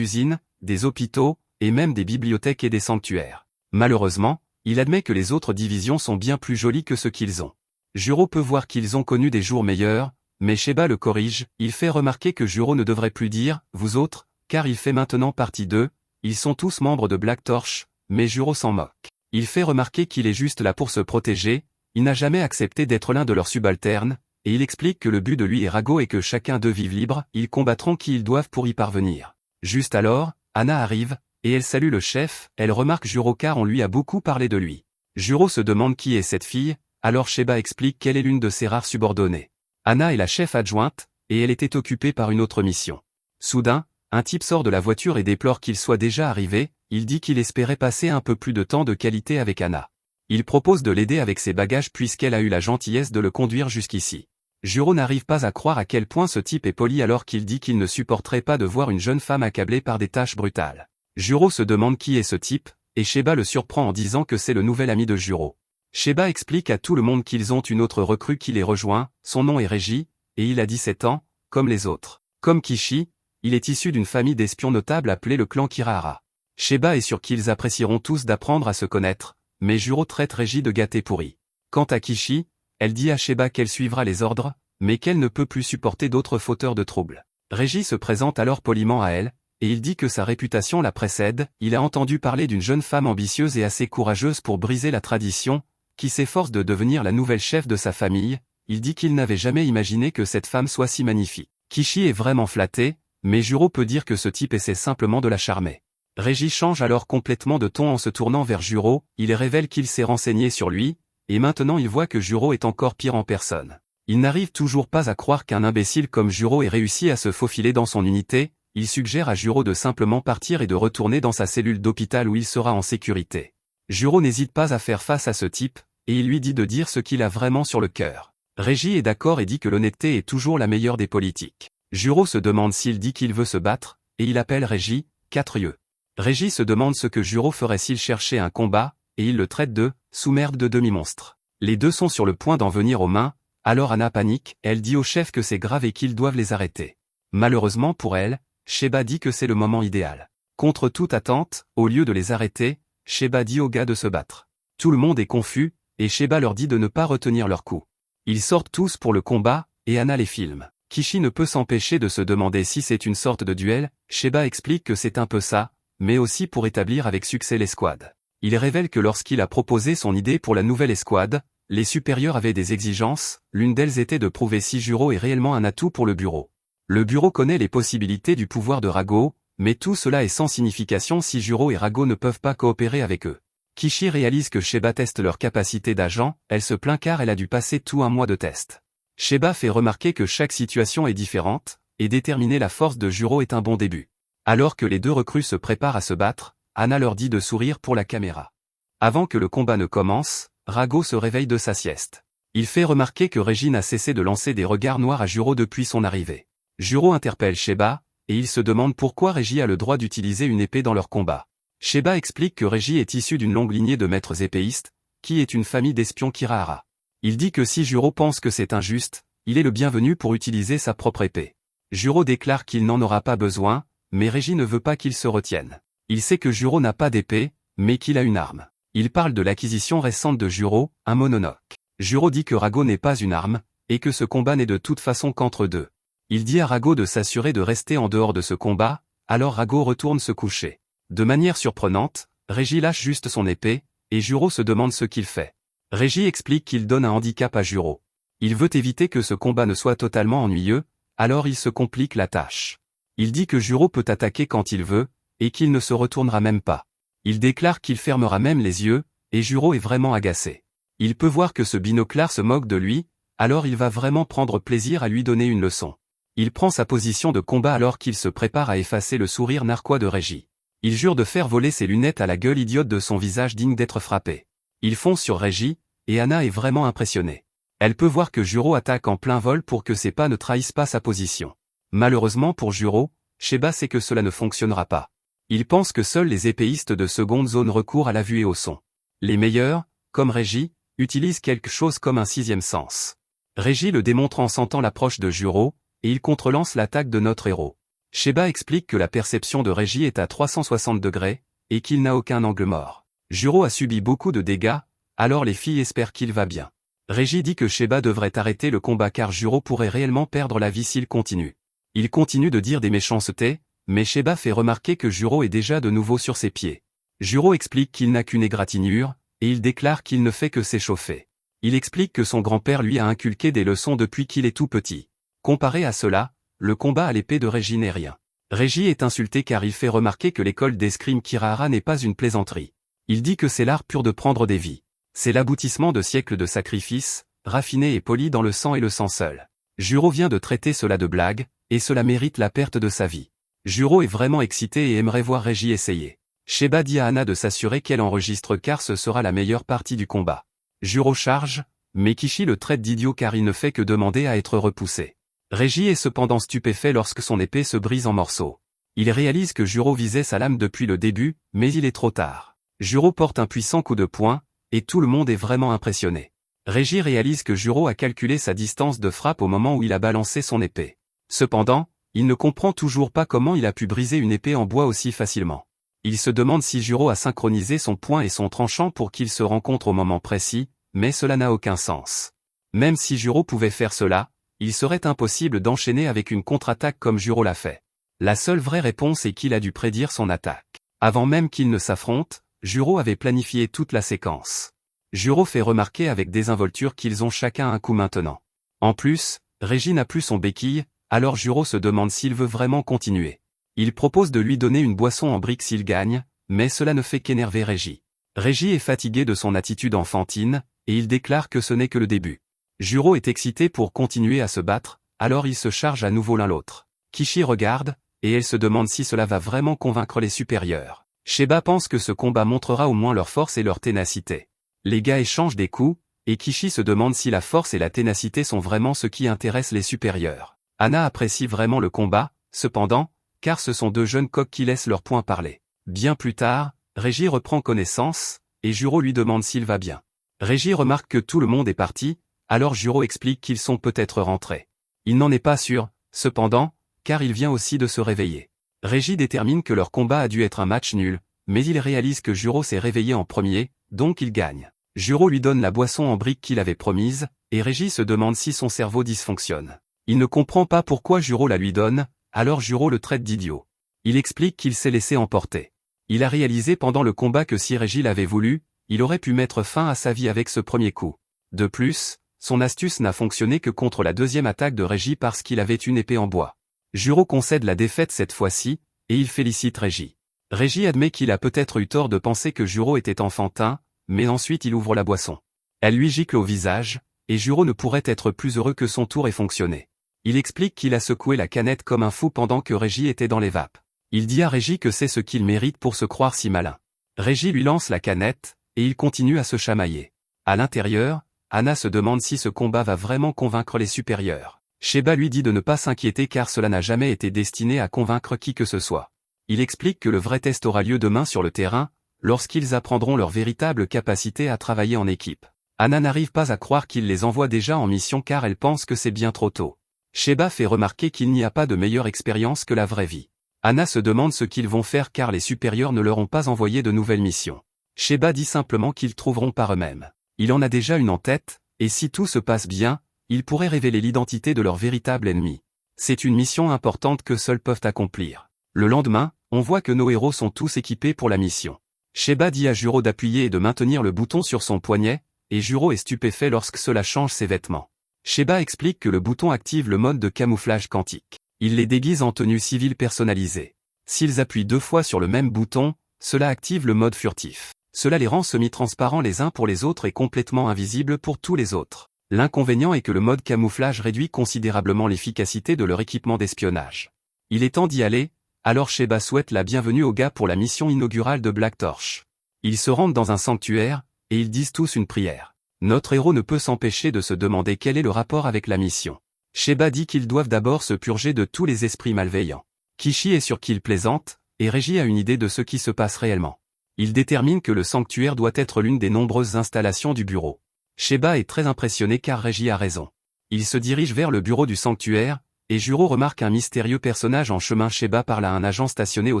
usines, des hôpitaux, et même des bibliothèques et des sanctuaires. Malheureusement, il admet que les autres divisions sont bien plus jolies que ce qu'ils ont. Juro peut voir qu'ils ont connu des jours meilleurs, mais Sheba le corrige, il fait remarquer que Juro ne devrait plus dire « vous autres », car il fait maintenant partie d'eux, ils sont tous membres de Black Torch, mais Juro s'en moque. Il fait remarquer qu'il est juste là pour se protéger, il n'a jamais accepté d'être l'un de leurs subalternes, et il explique que le but de lui et Rago est que chacun d'eux vive libre, ils combattront qui ils doivent pour y parvenir. Juste alors, Anna arrive, et elle salue le chef, elle remarque Juro car on lui a beaucoup parlé de lui. Juro se demande qui est cette fille, alors Sheba explique qu'elle est l'une de ses rares subordonnées. Anna est la chef adjointe, et elle était occupée par une autre mission. Soudain, un type sort de la voiture et déplore qu'il soit déjà arrivé, il dit qu'il espérait passer un peu plus de temps de qualité avec Anna. Il propose de l'aider avec ses bagages puisqu'elle a eu la gentillesse de le conduire jusqu'ici. Juro n'arrive pas à croire à quel point ce type est poli alors qu'il dit qu'il ne supporterait pas de voir une jeune femme accablée par des tâches brutales. Juro se demande qui est ce type, et Sheba le surprend en disant que c'est le nouvel ami de Juro. Sheba explique à tout le monde qu'ils ont une autre recrue qui les rejoint, son nom est Régie, et il a 17 ans, comme les autres. Comme Kishi, il est issu d'une famille d'espions notables appelée le clan Kirahara. Sheba est sûr qu'ils apprécieront tous d'apprendre à se connaître, mais Juro traite Régie de gâté pourri. Quant à Kishi, elle dit à Sheba qu'elle suivra les ordres, mais qu'elle ne peut plus supporter d'autres fauteurs de troubles. Régie se présente alors poliment à elle, et il dit que sa réputation la précède, il a entendu parler d'une jeune femme ambitieuse et assez courageuse pour briser la tradition, qui s'efforce de devenir la nouvelle chef de sa famille, il dit qu'il n'avait jamais imaginé que cette femme soit si magnifique. Kishi est vraiment flatté, mais Juro peut dire que ce type essaie simplement de la charmer. Régie change alors complètement de ton en se tournant vers Juro, il révèle qu'il s'est renseigné sur lui, et maintenant il voit que Juro est encore pire en personne. Il n'arrive toujours pas à croire qu'un imbécile comme Juro ait réussi à se faufiler dans son unité, il suggère à Juro de simplement partir et de retourner dans sa cellule d'hôpital où il sera en sécurité. Juro n'hésite pas à faire face à ce type, et il lui dit de dire ce qu'il a vraiment sur le cœur. Régie est d'accord et dit que l'honnêteté est toujours la meilleure des politiques. Juro se demande s'il dit qu'il veut se battre, et il appelle Régie, 4 yeux. Régie se demande ce que Juro ferait s'il cherchait un combat, et il le traite de « sous-merde de demi-monstre ». Les deux sont sur le point d'en venir aux mains, alors Anna panique, elle dit au chef que c'est grave et qu'ils doivent les arrêter. Malheureusement pour elle, Sheba dit que c'est le moment idéal. Contre toute attente, au lieu de les arrêter, Sheba dit aux gars de se battre. Tout le monde est confus, et Sheba leur dit de ne pas retenir leurs coups. Ils sortent tous pour le combat, et Anna les filme. Kishi ne peut s'empêcher de se demander si c'est une sorte de duel, Sheba explique que c'est un peu ça, mais aussi pour établir avec succès l'escouade. Il révèle que lorsqu'il a proposé son idée pour la nouvelle escouade, les supérieurs avaient des exigences, l'une d'elles était de prouver si Juro est réellement un atout pour le bureau. Le bureau connaît les possibilités du pouvoir de Rago, mais tout cela est sans signification si Juro et Rago ne peuvent pas coopérer avec eux. Kishi réalise que Sheba teste leur capacité d'agent, elle se plaint car elle a dû passer tout un mois de test. Sheba fait remarquer que chaque situation est différente, et déterminer la force de Juro est un bon début. Alors que les deux recrues se préparent à se battre, Anna leur dit de sourire pour la caméra. Avant que le combat ne commence, Rago se réveille de sa sieste. Il fait remarquer que Régie n'a cessé de lancer des regards noirs à Juro depuis son arrivée. Juro interpelle Sheba, et il se demande pourquoi Régie a le droit d'utiliser une épée dans leur combat. Sheba explique que Régie est issue d'une longue lignée de maîtres épéistes, qui est une famille d'espions Kirahara. Il dit que si Juro pense que c'est injuste, il est le bienvenu pour utiliser sa propre épée. Juro déclare qu'il n'en aura pas besoin, mais Régie ne veut pas qu'il se retienne. Il sait que Juro n'a pas d'épée, mais qu'il a une arme. Il parle de l'acquisition récente de Juro, un mononoke. Juro dit que Rago n'est pas une arme, et que ce combat n'est de toute façon qu'entre deux. Il dit à Rago de s'assurer de rester en dehors de ce combat, alors Rago retourne se coucher. De manière surprenante, Régie lâche juste son épée, et Juro se demande ce qu'il fait. Régie explique qu'il donne un handicap à Juro. Il veut éviter que ce combat ne soit totalement ennuyeux, alors il se complique la tâche. Il dit que Juro peut attaquer quand il veut, et qu'il ne se retournera même pas. Il déclare qu'il fermera même les yeux, et Juro est vraiment agacé. Il peut voir que ce binoclard se moque de lui, alors il va vraiment prendre plaisir à lui donner une leçon. Il prend sa position de combat alors qu'il se prépare à effacer le sourire narquois de Régie. Il jure de faire voler ses lunettes à la gueule idiote de son visage digne d'être frappé. Il fonce sur Régie, et Anna est vraiment impressionnée. Elle peut voir que Juro attaque en plein vol pour que ses pas ne trahissent pas sa position. Malheureusement pour Juro, Sheba sait que cela ne fonctionnera pas. Il pense que seuls les épéistes de seconde zone recourent à la vue et au son. Les meilleurs, comme Régie, utilisent quelque chose comme un sixième sens. Régie le démontre en sentant l'approche de Juro, et il contrelance l'attaque de notre héros. Sheba explique que la perception de Régie est à 360 degrés, et qu'il n'a aucun angle mort. Juro a subi beaucoup de dégâts, alors les filles espèrent qu'il va bien. Régie dit que Sheba devrait arrêter le combat car Juro pourrait réellement perdre la vie s'il continue. Il continue de dire des méchancetés, mais Sheba fait remarquer que Juro est déjà de nouveau sur ses pieds. Juro explique qu'il n'a qu'une égratignure, et il déclare qu'il ne fait que s'échauffer. Il explique que son grand-père lui a inculqué des leçons depuis qu'il est tout petit. Comparé à cela, le combat à l'épée de Régie n'est rien. Régie est insulté car il fait remarquer que l'école d'escrime Kirahara n'est pas une plaisanterie. Il dit que c'est l'art pur de prendre des vies. C'est l'aboutissement de siècles de sacrifices, raffiné et poli dans le sang et le sang seul. Juro vient de traiter cela de blague, et cela mérite la perte de sa vie. Juro est vraiment excité et aimerait voir Régie essayer. Sheba dit à Anna de s'assurer qu'elle enregistre car ce sera la meilleure partie du combat. Juro charge, mais Kishi le traite d'idiot car il ne fait que demander à être repoussé. Régie est cependant stupéfait lorsque son épée se brise en morceaux. Il réalise que Juro visait sa lame depuis le début, mais il est trop tard. Juro porte un puissant coup de poing, et tout le monde est vraiment impressionné. Régie réalise que Juro a calculé sa distance de frappe au moment où il a balancé son épée. Cependant, il ne comprend toujours pas comment il a pu briser une épée en bois aussi facilement. Il se demande si Juro a synchronisé son poing et son tranchant pour qu'ils se rencontrent au moment précis, mais cela n'a aucun sens. Même si Juro pouvait faire cela, il serait impossible d'enchaîner avec une contre-attaque comme Juro l'a fait. La seule vraie réponse est qu'il a dû prédire son attaque. Avant même qu'ils ne s'affrontent, Juro avait planifié toute la séquence. Juro fait remarquer avec désinvolture qu'ils ont chacun un coup maintenant. En plus, Régie n'a plus son béquille, alors Juro se demande s'il veut vraiment continuer. Il propose de lui donner une boisson en brique s'il gagne, mais cela ne fait qu'énerver Régie. Régie est fatigué de son attitude enfantine, et il déclare que ce n'est que le début. Juro est excité pour continuer à se battre, alors ils se chargent à nouveau l'un l'autre. Kishi regarde, et elle se demande si cela va vraiment convaincre les supérieurs. Sheba pense que ce combat montrera au moins leur force et leur ténacité. Les gars échangent des coups, et Kishi se demande si la force et la ténacité sont vraiment ce qui intéresse les supérieurs. Anna apprécie vraiment le combat, cependant, car ce sont deux jeunes coqs qui laissent leur point parler. Bien plus tard, Régie reprend connaissance, et Juro lui demande s'il va bien. Régie remarque que tout le monde est parti, alors Juro explique qu'ils sont peut-être rentrés. Il n'en est pas sûr, cependant, car il vient aussi de se réveiller. Régie détermine que leur combat a dû être un match nul, mais il réalise que Juro s'est réveillé en premier, donc il gagne. Juro lui donne la boisson en brique qu'il avait promise, et Régie se demande si son cerveau dysfonctionne. Il ne comprend pas pourquoi Juro la lui donne, alors Juro le traite d'idiot. Il explique qu'il s'est laissé emporter. Il a réalisé pendant le combat que si Régie l'avait voulu, il aurait pu mettre fin à sa vie avec ce premier coup. De plus, son astuce n'a fonctionné que contre la deuxième attaque de Régie parce qu'il avait une épée en bois. Juro concède la défaite cette fois-ci, et il félicite Régie. Régie admet qu'il a peut-être eu tort de penser que Juro était enfantin, mais ensuite il ouvre la boisson. Elle lui gicle au visage, et Juro ne pourrait être plus heureux que son tour ait fonctionné. Il explique qu'il a secoué la canette comme un fou pendant que Régie était dans les vapes. Il dit à Régie que c'est ce qu'il mérite pour se croire si malin. Régie lui lance la canette, et il continue à se chamailler. À l'intérieur, Anna se demande si ce combat va vraiment convaincre les supérieurs. Sheba lui dit de ne pas s'inquiéter car cela n'a jamais été destiné à convaincre qui que ce soit. Il explique que le vrai test aura lieu demain sur le terrain, lorsqu'ils apprendront leur véritable capacité à travailler en équipe. Anna n'arrive pas à croire qu'il les envoie déjà en mission car elle pense que c'est bien trop tôt. Sheba fait remarquer qu'il n'y a pas de meilleure expérience que la vraie vie. Anna se demande ce qu'ils vont faire car les supérieurs ne leur ont pas envoyé de nouvelles missions. Sheba dit simplement qu'ils trouveront par eux-mêmes. Il en a déjà une en tête, et si tout se passe bien, ils pourraient révéler l'identité de leur véritable ennemi. C'est une mission importante que seuls peuvent accomplir. Le lendemain, on voit que nos héros sont tous équipés pour la mission. Sheba dit à Juro d'appuyer et de maintenir le bouton sur son poignet, et Juro est stupéfait lorsque cela change ses vêtements. Sheba explique que le bouton active le mode de camouflage quantique. Il les déguise en tenue civile personnalisée. S'ils appuient 2 fois sur le même bouton, cela active le mode furtif. Cela les rend semi-transparents les uns pour les autres et complètement invisibles pour tous les autres. L'inconvénient est que le mode camouflage réduit considérablement l'efficacité de leur équipement d'espionnage. Il est temps d'y aller, alors Sheba souhaite la bienvenue aux gars pour la mission inaugurale de Black Torch. Ils se rendent dans un sanctuaire, et ils disent tous une prière. Notre héros ne peut s'empêcher de se demander quel est le rapport avec la mission. Sheba dit qu'ils doivent d'abord se purger de tous les esprits malveillants. Kishi est sûr qu'il plaisante, et Reggie a une idée de ce qui se passe réellement. Il détermine que le sanctuaire doit être l'une des nombreuses installations du bureau. Sheba est très impressionné car Reggie a raison. Il se dirige vers le bureau du sanctuaire, et Juro remarque un mystérieux personnage en chemin. Sheba parle à un agent stationné au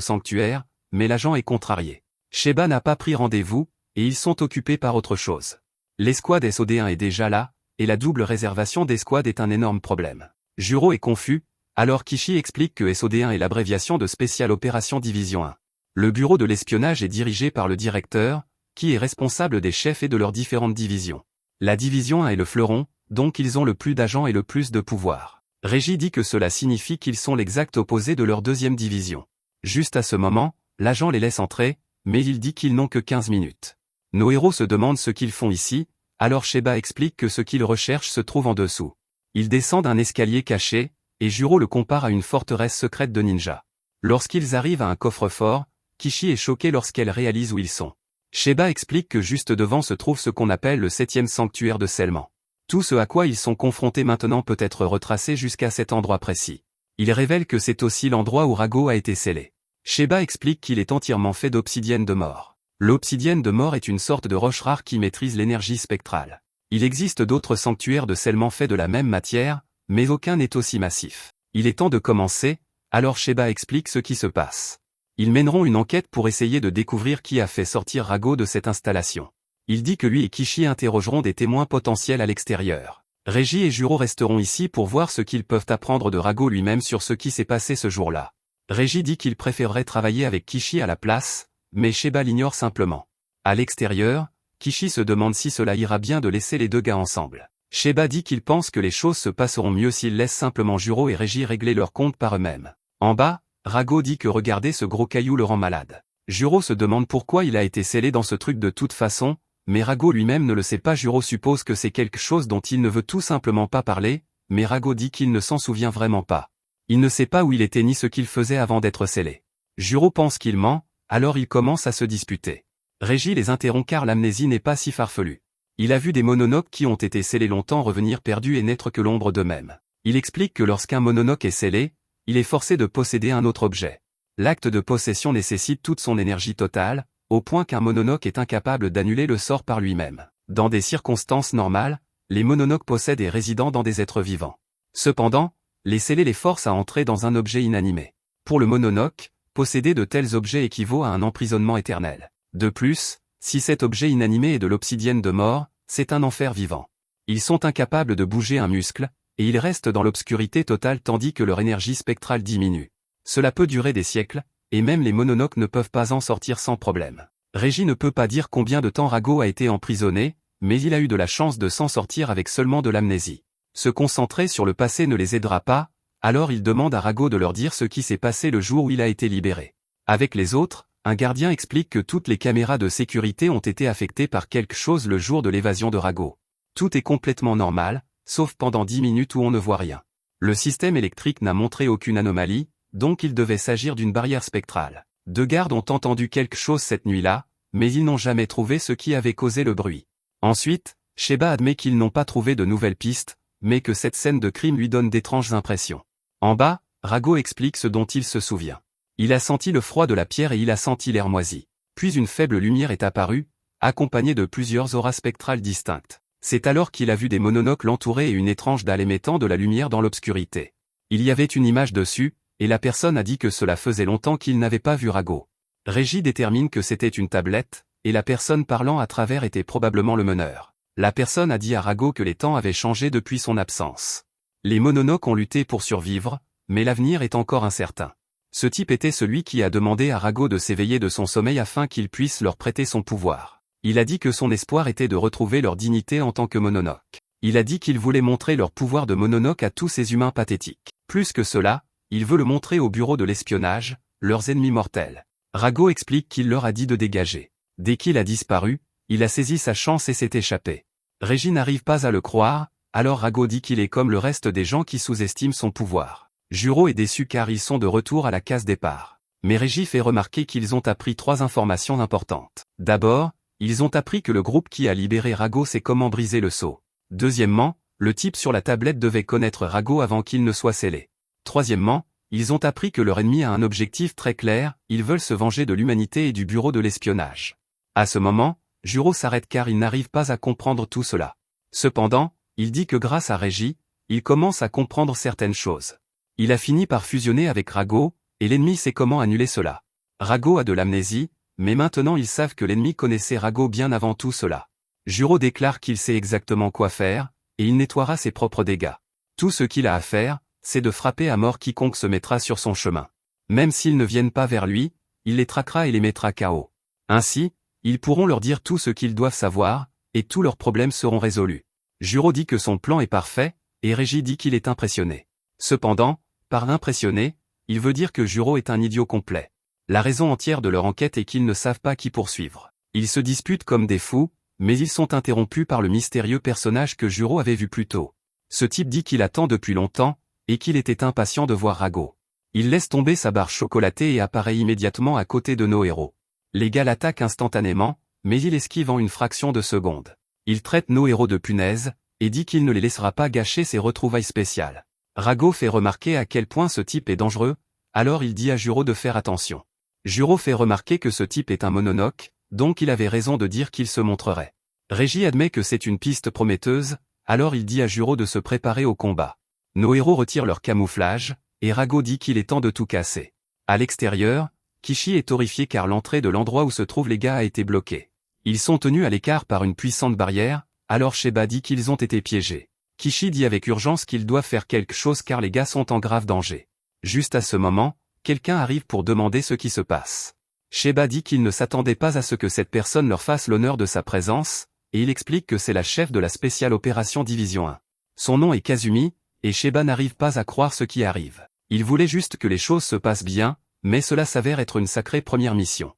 sanctuaire, mais l'agent est contrarié. Sheba n'a pas pris rendez-vous, et ils sont occupés par autre chose. L'escouade SOD1 est déjà là, et la double réservation d'escouade est un énorme problème. Juro est confus, alors Kishi explique que SOD1 est l'abréviation de Special Operations Division 1. Le bureau de l'espionnage est dirigé par le directeur, qui est responsable des chefs et de leurs différentes divisions. La division 1 est le fleuron, donc ils ont le plus d'agents et le plus de pouvoir. Reggie dit que cela signifie qu'ils sont l'exact opposé de leur deuxième division. Juste à ce moment, l'agent les laisse entrer, mais il dit qu'ils n'ont que 15 minutes. Nos héros se demandent ce qu'ils font ici, alors Sheba explique que ce qu'ils recherchent se trouve en dessous. Ils descendent un escalier caché, et Juro le compare à une forteresse secrète de ninja. Lorsqu'ils arrivent à un coffre-fort, Kishi est choqué lorsqu'elle réalise où ils sont. Sheba explique que juste devant se trouve ce qu'on appelle le 7e sanctuaire de scellement. Tout ce à quoi ils sont confrontés maintenant peut être retracé jusqu'à cet endroit précis. Il révèle que c'est aussi l'endroit où Rago a été scellé. Sheba explique qu'il est entièrement fait d'obsidienne de mort. L'obsidienne de mort est une sorte de roche rare qui maîtrise l'énergie spectrale. Il existe d'autres sanctuaires de scellement faits de la même matière, mais aucun n'est aussi massif. Il est temps de commencer, alors Sheba explique ce qui se passe. Ils mèneront une enquête pour essayer de découvrir qui a fait sortir Rago de cette installation. Il dit que lui et Kishi interrogeront des témoins potentiels à l'extérieur. Reggie et Juro resteront ici pour voir ce qu'ils peuvent apprendre de Rago lui-même sur ce qui s'est passé ce jour-là. Reggie dit qu'il préférerait travailler avec Kishi à la place, mais Sheba l'ignore simplement. À l'extérieur, Kishi se demande si cela ira bien de laisser les deux gars ensemble. Sheba dit qu'il pense que les choses se passeront mieux s'ils laissent simplement Juro et Reggie régler leur compte par eux-mêmes. En bas, Rago dit que regarder ce gros caillou le rend malade. Juro se demande pourquoi il a été scellé dans ce truc de toute façon, mais Rago lui-même ne le sait pas. Juro suppose que c'est quelque chose dont il ne veut tout simplement pas parler, mais Rago dit qu'il ne s'en souvient vraiment pas. Il ne sait pas où il était ni ce qu'il faisait avant d'être scellé. Juro pense qu'il ment, alors ils commencent à se disputer. Reggie les interrompt car l'amnésie n'est pas si farfelue. Il a vu des mononoques qui ont été scellés longtemps revenir perdus et n'être que l'ombre d'eux-mêmes. Il explique que lorsqu'un mononoque est scellé, il est forcé de posséder un autre objet. L'acte de possession nécessite toute son énergie totale, au point qu'un mononoque est incapable d'annuler le sort par lui-même. Dans des circonstances normales, les mononoques possèdent et résident dans des êtres vivants. Cependant, les scellés les forcent à entrer dans un objet inanimé. Pour le mononoque, posséder de tels objets équivaut à un emprisonnement éternel. De plus, si cet objet inanimé est de l'obsidienne de mort, c'est un enfer vivant. Ils sont incapables de bouger un muscle, et ils restent dans l'obscurité totale tandis que leur énergie spectrale diminue. Cela peut durer des siècles, et même les mononoques ne peuvent pas en sortir sans problème. Reggie ne peut pas dire combien de temps Rago a été emprisonné, mais il a eu de la chance de s'en sortir avec seulement de l'amnésie. Se concentrer sur le passé ne les aidera pas, alors il demande à Rago de leur dire ce qui s'est passé le jour où il a été libéré. Avec les autres, un gardien explique que toutes les caméras de sécurité ont été affectées par quelque chose le jour de l'évasion de Rago. Tout est complètement normal, sauf pendant 10 minutes où on ne voit rien. Le système électrique n'a montré aucune anomalie, donc il devait s'agir d'une barrière spectrale. 2 gardes ont entendu quelque chose cette nuit-là, mais ils n'ont jamais trouvé ce qui avait causé le bruit. Ensuite, Sheba admet qu'ils n'ont pas trouvé de nouvelles pistes, mais que cette scène de crime lui donne d'étranges impressions. En bas, Rago explique ce dont il se souvient. Il a senti le froid de la pierre et il a senti l'air moisi. Puis une faible lumière est apparue, accompagnée de plusieurs auras spectrales distinctes. C'est alors qu'il a vu des mononoques l'entourer et une étrange dalle émettant de la lumière dans l'obscurité. Il y avait une image dessus, et la personne a dit que cela faisait longtemps qu'il n'avait pas vu Rago. Régis détermine que c'était une tablette, et la personne parlant à travers était probablement le meneur. La personne a dit à Rago que les temps avaient changé depuis son absence. Les mononoques ont lutté pour survivre, mais l'avenir est encore incertain. Ce type était celui qui a demandé à Rago de s'éveiller de son sommeil afin qu'il puisse leur prêter son pouvoir. Il a dit que son espoir était de retrouver leur dignité en tant que mononoques. Il a dit qu'il voulait montrer leur pouvoir de mononoques à tous ces humains pathétiques. Plus que cela, il veut le montrer au bureau de l'espionnage, leurs ennemis mortels. Rago explique qu'il leur a dit de dégager. Dès qu'il a disparu, il a saisi sa chance et s'est échappé. Régis n'arrive pas à le croire, alors Rago dit qu'il est comme le reste des gens qui sous-estiment son pouvoir. Juro est déçu car ils sont de retour à la case départ. Mais Régis fait remarquer qu'ils ont appris 3 informations importantes. D'abord, ils ont appris que le groupe qui a libéré Rago sait comment briser le sceau. Deuxièmement, le type sur la tablette devait connaître Rago avant qu'il ne soit scellé. Troisièmement, ils ont appris que leur ennemi a un objectif très clair, ils veulent se venger de l'humanité et du bureau de l'espionnage. À ce moment, Juro s'arrête car il n'arrive pas à comprendre tout cela. Cependant, il dit que grâce à Régis, il commence à comprendre certaines choses. Il a fini par fusionner avec Rago, et l'ennemi sait comment annuler cela. Rago a de l'amnésie, mais maintenant ils savent que l'ennemi connaissait Rago bien avant tout cela. Juro déclare qu'il sait exactement quoi faire, et il nettoiera ses propres dégâts. Tout ce qu'il a à faire, c'est de frapper à mort quiconque se mettra sur son chemin. Même s'ils ne viennent pas vers lui, il les traquera et les mettra KO. Ainsi, ils pourront leur dire tout ce qu'ils doivent savoir, et tous leurs problèmes seront résolus. Juro dit que son plan est parfait, et Régis dit qu'il est impressionné. Cependant, par impressionné, il veut dire que Juro est un idiot complet. La raison entière de leur enquête est qu'ils ne savent pas qui poursuivre. Ils se disputent comme des fous, mais ils sont interrompus par le mystérieux personnage que Juro avait vu plus tôt. Ce type dit qu'il attend depuis longtemps, et qu'il était impatient de voir Rago. Il laisse tomber sa barre chocolatée et apparaît immédiatement à côté de nos héros. Les gars l'attaquent instantanément, mais il esquive en une fraction de seconde. Il traite nos héros de punaises, et dit qu'il ne les laissera pas gâcher ses retrouvailles spéciales. Rago fait remarquer à quel point ce type est dangereux, alors il dit à Juro de faire attention. Juro fait remarquer que ce type est un mononoque, donc il avait raison de dire qu'il se montrerait. Régis admet que c'est une piste prometteuse, alors il dit à Juro de se préparer au combat. Nos héros retirent leur camouflage, et Rago dit qu'il est temps de tout casser. À l'extérieur, Kishi est horrifié car l'entrée de l'endroit où se trouvent les gars a été bloquée. Ils sont tenus à l'écart par une puissante barrière, alors Sheba dit qu'ils ont été piégés. Kishi dit avec urgence qu'ils doivent faire quelque chose car les gars sont en grave danger. Juste à ce moment, quelqu'un arrive pour demander ce qui se passe. Sheba dit qu'il ne s'attendait pas à ce que cette personne leur fasse l'honneur de sa présence, et il explique que c'est la chef de la spéciale opération Division 1. Son nom est Kazumi, et Sheba n'arrive pas à croire ce qui arrive. Il voulait juste que les choses se passent bien, mais cela s'avère être une sacrée première mission.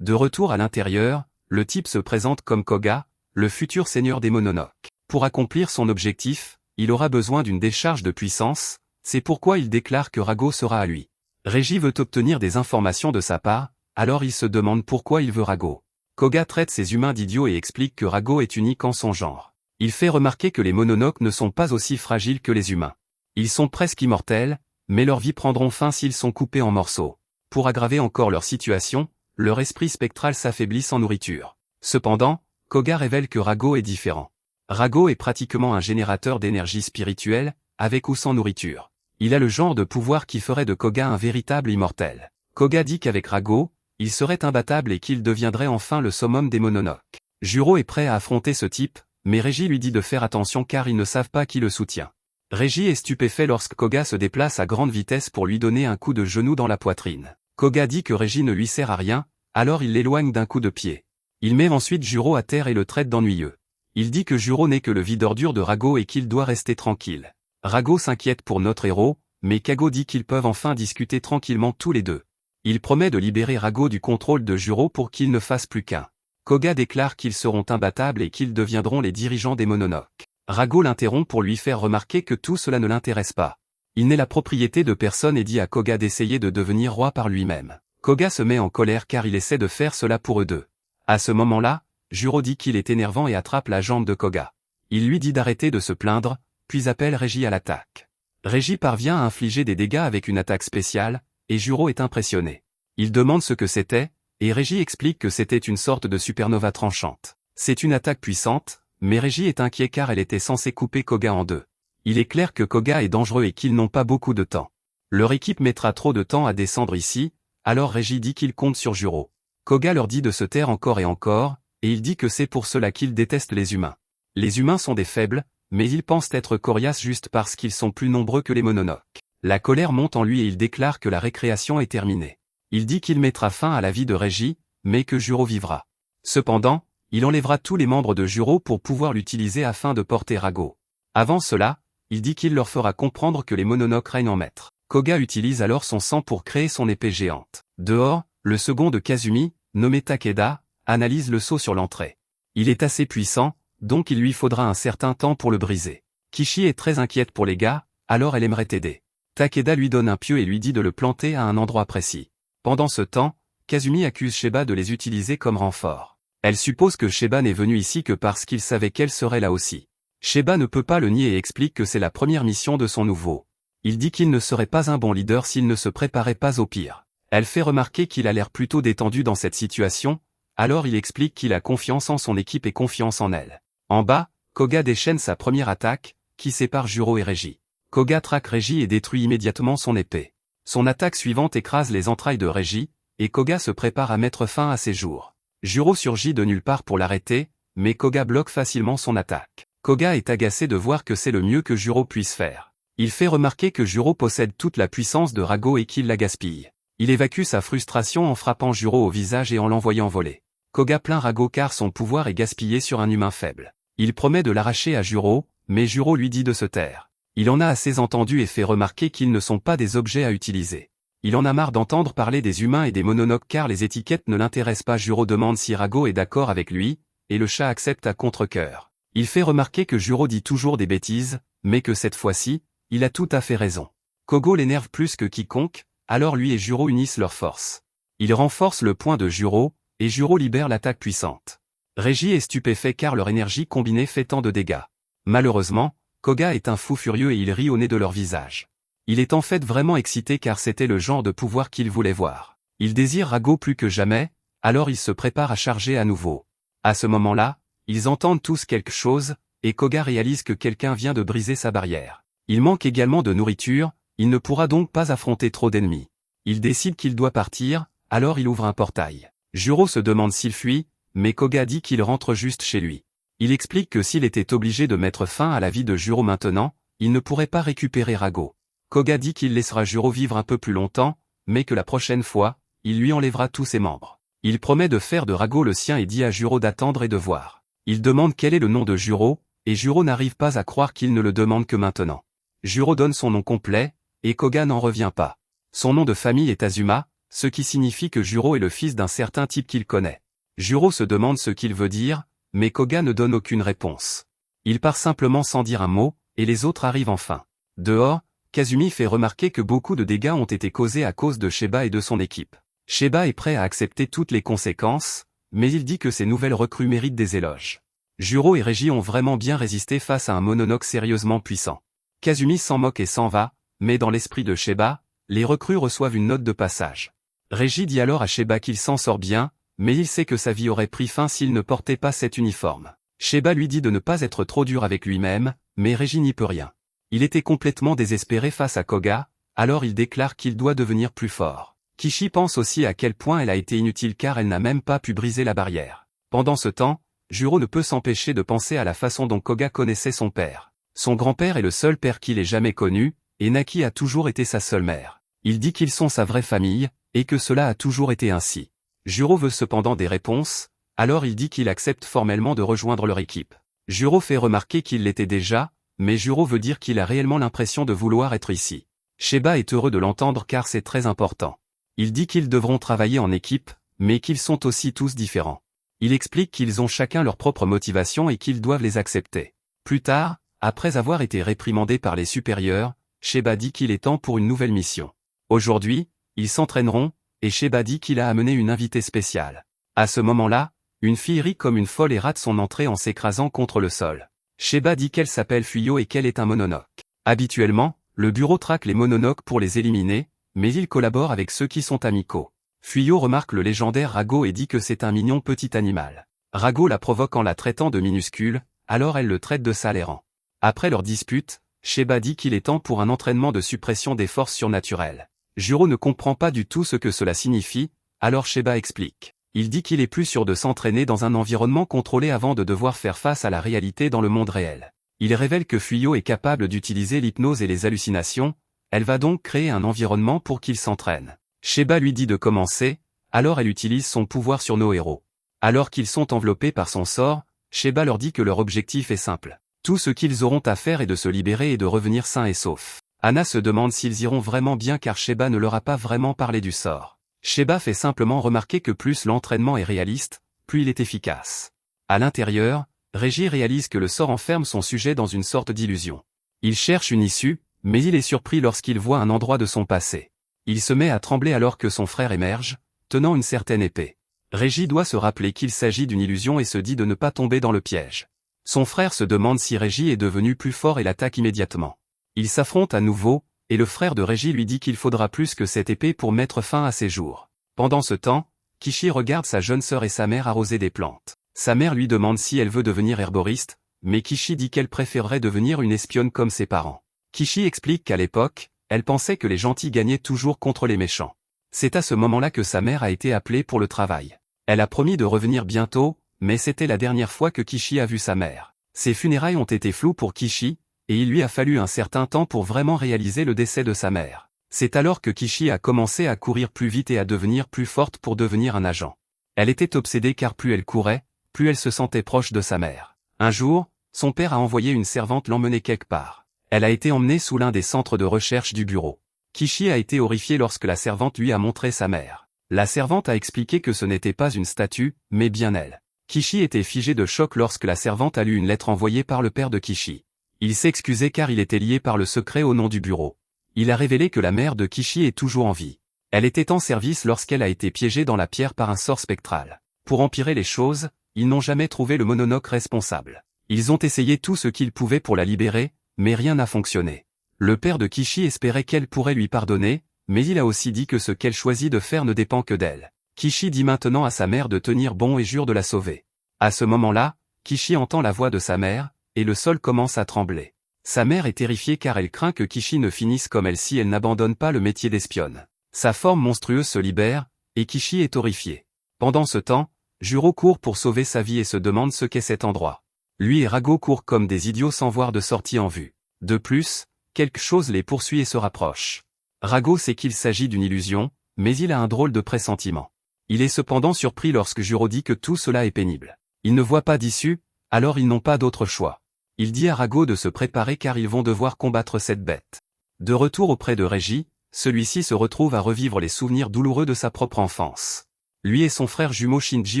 De retour à l'intérieur, le type se présente comme Koga, le futur seigneur des mononoques. Pour accomplir son objectif, il aura besoin d'une décharge de puissance, c'est pourquoi il déclare que Rago sera à lui. Régis veut obtenir des informations de sa part, alors il se demande pourquoi il veut Rago. Koga traite ces humains d'idiots et explique que Rago est unique en son genre. Il fait remarquer que les mononoques ne sont pas aussi fragiles que les humains. Ils sont presque immortels, mais leurs vies prendront fin s'ils sont coupés en morceaux. Pour aggraver encore leur situation, leur esprit spectral s'affaiblit sans nourriture. Cependant, Koga révèle que Rago est différent. Rago est pratiquement un générateur d'énergie spirituelle, avec ou sans nourriture. Il a le genre de pouvoir qui ferait de Koga un véritable immortel. Koga dit qu'avec Rago, il serait imbattable et qu'il deviendrait enfin le summum des mononoques. Juro est prêt à affronter ce type, mais Régis lui dit de faire attention car ils ne savent pas qui le soutient. Régis est stupéfait lorsque Koga se déplace à grande vitesse pour lui donner un coup de genou dans la poitrine. Koga dit que Régis ne lui sert à rien, alors il l'éloigne d'un coup de pied. Il met ensuite Juro à terre et le traite d'ennuyeux. Il dit que Juro n'est que le vide ordure de Rago et qu'il doit rester tranquille. Rago s'inquiète pour notre héros, mais Kago dit qu'ils peuvent enfin discuter tranquillement tous les deux. Il promet de libérer Rago du contrôle de Juro pour qu'il ne fasse plus qu'un. Koga déclare qu'ils seront imbattables et qu'ils deviendront les dirigeants des mononoques. Rago l'interrompt pour lui faire remarquer que tout cela ne l'intéresse pas. Il n'est la propriété de personne et dit à Koga d'essayer de devenir roi par lui-même. Koga se met en colère car il essaie de faire cela pour eux deux. À ce moment-là, Juro dit qu'il est énervant et attrape la jambe de Koga. Il lui dit d'arrêter de se plaindre, puis appelle Régie à l'attaque. Régie parvient à infliger des dégâts avec une attaque spéciale, et Juro est impressionné. Il demande ce que c'était, et Régie explique que c'était une sorte de supernova tranchante. C'est une attaque puissante, mais Régie est inquiet car elle était censée couper Koga en deux. Il est clair que Koga est dangereux et qu'ils n'ont pas beaucoup de temps. Leur équipe mettra trop de temps à descendre ici, alors Régie dit qu'il compte sur Juro. Koga leur dit de se taire encore et encore, et il dit que c'est pour cela qu'il déteste les humains. Les humains sont des faibles, mais ils pensent être coriaces juste parce qu'ils sont plus nombreux que les mononoques. La colère monte en lui et il déclare que la récréation est terminée. Il dit qu'il mettra fin à la vie de Régie, mais que Juro vivra. Cependant, il enlèvera tous les membres de Juro pour pouvoir l'utiliser afin de porter Rago. Avant cela, il dit qu'il leur fera comprendre que les mononoques règnent en maître. Koga utilise alors son sang pour créer son épée géante. Dehors, le second de Kazumi, nommé Takeda, analyse le sceau sur l'entrée. Il est assez puissant, donc il lui faudra un certain temps pour le briser. Kishi est très inquiète pour les gars, alors elle aimerait t'aider. Takeda lui donne un pieu et lui dit de le planter à un endroit précis. Pendant ce temps, Kazumi accuse Sheba de les utiliser comme renfort. Elle suppose que Sheba n'est venu ici que parce qu'il savait qu'elle serait là aussi. Sheba ne peut pas le nier et explique que c'est la première mission de son nouveau. Il dit qu'il ne serait pas un bon leader s'il ne se préparait pas au pire. Elle fait remarquer qu'il a l'air plutôt détendu dans cette situation, alors il explique qu'il a confiance en son équipe et confiance en elle. En bas, Koga déchaîne sa première attaque, qui sépare Juro et Régie. Koga traque Régie et détruit immédiatement son épée. Son attaque suivante écrase les entrailles de Régie, et Koga se prépare à mettre fin à ses jours. Juro surgit de nulle part pour l'arrêter, mais Koga bloque facilement son attaque. Koga est agacé de voir que c'est le mieux que Juro puisse faire. Il fait remarquer que Juro possède toute la puissance de Rago et qu'il la gaspille. Il évacue sa frustration en frappant Juro au visage et en l'envoyant voler. Koga plaint Rago car son pouvoir est gaspillé sur un humain faible. Il promet de l'arracher à Juro, mais Juro lui dit de se taire. Il en a assez entendu et fait remarquer qu'ils ne sont pas des objets à utiliser. Il en a marre d'entendre parler des humains et des mononoques car les étiquettes ne l'intéressent pas. Juro demande si Rago est d'accord avec lui, et le chat accepte à contre-cœur. Il fait remarquer que Juro dit toujours des bêtises, mais que cette fois-ci, il a tout à fait raison. Kogo l'énerve plus que quiconque, alors lui et Juro unissent leurs forces. Ils renforcent le point de Juro, et Juro libère l'attaque puissante. Régie est stupéfait car leur énergie combinée fait tant de dégâts. Malheureusement, Koga est un fou furieux et il rit au nez de leur visage. Il est en fait vraiment excité car c'était le genre de pouvoir qu'il voulait voir. Il désire Rago plus que jamais, alors il se prépare à charger à nouveau. À ce moment-là, ils entendent tous quelque chose, et Koga réalise que quelqu'un vient de briser sa barrière. Il manque également de nourriture, il ne pourra donc pas affronter trop d'ennemis. Il décide qu'il doit partir, alors il ouvre un portail. Juro se demande s'il fuit, mais Koga dit qu'il rentre juste chez lui. Il explique que s'il était obligé de mettre fin à la vie de Juro maintenant, il ne pourrait pas récupérer Rago. Koga dit qu'il laissera Juro vivre un peu plus longtemps, mais que la prochaine fois, il lui enlèvera tous ses membres. Il promet de faire de Rago le sien et dit à Juro d'attendre et de voir. Il demande quel est le nom de Juro, et Juro n'arrive pas à croire qu'il ne le demande que maintenant. Juro donne son nom complet, et Koga n'en revient pas. Son nom de famille est Azuma, ce qui signifie que Juro est le fils d'un certain type qu'il connaît. Juro se demande ce qu'il veut dire, mais Koga ne donne aucune réponse. Il part simplement sans dire un mot, et les autres arrivent enfin. Dehors, Kazumi fait remarquer que beaucoup de dégâts ont été causés à cause de Sheba et de son équipe. Sheba est prêt à accepter toutes les conséquences, mais il dit que ces nouvelles recrues méritent des éloges. Juro et Régie ont vraiment bien résisté face à un mononoke sérieusement puissant. Kazumi s'en moque et s'en va, mais dans l'esprit de Sheba, les recrues reçoivent une note de passage. Régie dit alors à Sheba qu'il s'en sort bien, mais il sait que sa vie aurait pris fin s'il ne portait pas cet uniforme. Sheba lui dit de ne pas être trop dur avec lui-même, mais Régie n'y peut rien. Il était complètement désespéré face à Koga, alors il déclare qu'il doit devenir plus fort. Kishi pense aussi à quel point elle a été inutile car elle n'a même pas pu briser la barrière. Pendant ce temps, Juro ne peut s'empêcher de penser à la façon dont Koga connaissait son père. Son grand-père est le seul père qu'il ait jamais connu, et Naki a toujours été sa seule mère. Il dit qu'ils sont sa vraie famille, et que cela a toujours été ainsi. Juro veut cependant des réponses, alors il dit qu'il accepte formellement de rejoindre leur équipe. Juro fait remarquer qu'il l'était déjà, mais Juro veut dire qu'il a réellement l'impression de vouloir être ici. Sheba est heureux de l'entendre car c'est très important. Il dit qu'ils devront travailler en équipe, mais qu'ils sont aussi tous différents. Il explique qu'ils ont chacun leur propre motivation et qu'ils doivent les accepter. Plus tard, après avoir été réprimandé par les supérieurs, Sheba dit qu'il est temps pour une nouvelle mission. Aujourd'hui, ils s'entraîneront, et Sheba dit qu'il a amené une invitée spéciale. À ce moment-là, une fille rit comme une folle et rate son entrée en s'écrasant contre le sol. Sheba dit qu'elle s'appelle Fuyo et qu'elle est un mononoke. Habituellement, le bureau traque les mononoques pour les éliminer, mais il collabore avec ceux qui sont amicaux. Fuyo remarque le légendaire Rago et dit que c'est un mignon petit animal. Rago la provoque en la traitant de minuscule, alors elle le traite de sale errant. Après leur dispute, Sheba dit qu'il est temps pour un entraînement de suppression des forces surnaturelles. Juro ne comprend pas du tout ce que cela signifie, alors Sheba explique. Il dit qu'il est plus sûr de s'entraîner dans un environnement contrôlé avant de devoir faire face à la réalité dans le monde réel. Il révèle que Fuyo est capable d'utiliser l'hypnose et les hallucinations, elle va donc créer un environnement pour qu'il s'entraîne. Sheba lui dit de commencer, alors elle utilise son pouvoir sur nos héros. Alors qu'ils sont enveloppés par son sort, Sheba leur dit que leur objectif est simple. Tout ce qu'ils auront à faire est de se libérer et de revenir sains et saufs. Anna se demande s'ils iront vraiment bien car Sheba ne leur a pas vraiment parlé du sort. Sheba fait simplement remarquer que plus l'entraînement est réaliste, plus il est efficace. À l'intérieur, Reggie réalise que le sort enferme son sujet dans une sorte d'illusion. Il cherche une issue, mais il est surpris lorsqu'il voit un endroit de son passé. Il se met à trembler alors que son frère émerge, tenant une certaine épée. Reggie doit se rappeler qu'il s'agit d'une illusion et se dit de ne pas tomber dans le piège. Son frère se demande si Reggie est devenu plus fort et l'attaque immédiatement. Ils s'affrontent à nouveau, et le frère de Reggie lui dit qu'il faudra plus que cette épée pour mettre fin à ses jours. Pendant ce temps, Kishi regarde sa jeune sœur et sa mère arroser des plantes. Sa mère lui demande si elle veut devenir herboriste, mais Kishi dit qu'elle préférerait devenir une espionne comme ses parents. Kishi explique qu'à l'époque, elle pensait que les gentils gagnaient toujours contre les méchants. C'est à ce moment-là que sa mère a été appelée pour le travail. Elle a promis de revenir bientôt, mais c'était la dernière fois que Kishi a vu sa mère. Ses funérailles ont été floues pour Kishi, et il lui a fallu un certain temps pour vraiment réaliser le décès de sa mère. C'est alors que Kishi a commencé à courir plus vite et à devenir plus forte pour devenir un agent. Elle était obsédée car plus elle courait, plus elle se sentait proche de sa mère. Un jour, son père a envoyé une servante l'emmener quelque part. Elle a été emmenée sous l'un des centres de recherche du bureau. Kishi a été horrifié lorsque la servante lui a montré sa mère. La servante a expliqué que ce n'était pas une statue, mais bien elle. Kishi était figé de choc lorsque la servante a lu une lettre envoyée par le père de Kishi. Il s'excusait car il était lié par le secret au nom du bureau. Il a révélé que la mère de Kishi est toujours en vie. Elle était en service lorsqu'elle a été piégée dans la pierre par un sort spectral. Pour empirer les choses, ils n'ont jamais trouvé le mononoke responsable. Ils ont essayé tout ce qu'ils pouvaient pour la libérer, mais rien n'a fonctionné. Le père de Kishi espérait qu'elle pourrait lui pardonner, mais il a aussi dit que ce qu'elle choisit de faire ne dépend que d'elle. Kishi dit maintenant à sa mère de tenir bon et jure de la sauver. À ce moment-là, Kishi entend la voix de sa mère, et le sol commence à trembler. Sa mère est terrifiée car elle craint que Kishi ne finisse comme elle si elle n'abandonne pas le métier d'espionne. Sa forme monstrueuse se libère, et Kishi est horrifié. Pendant ce temps, Juro court pour sauver sa vie et se demande ce qu'est cet endroit. Lui et Rago courent comme des idiots sans voir de sortie en vue. De plus, quelque chose les poursuit et se rapproche. Rago sait qu'il s'agit d'une illusion, mais il a un drôle de pressentiment. Il est cependant surpris lorsque Juro dit que tout cela est pénible. Il ne voit pas d'issue, alors ils n'ont pas d'autre choix. Il dit à Rago de se préparer car ils vont devoir combattre cette bête. De retour auprès de Reggie, celui-ci se retrouve à revivre les souvenirs douloureux de sa propre enfance. Lui et son frère jumeau Shinji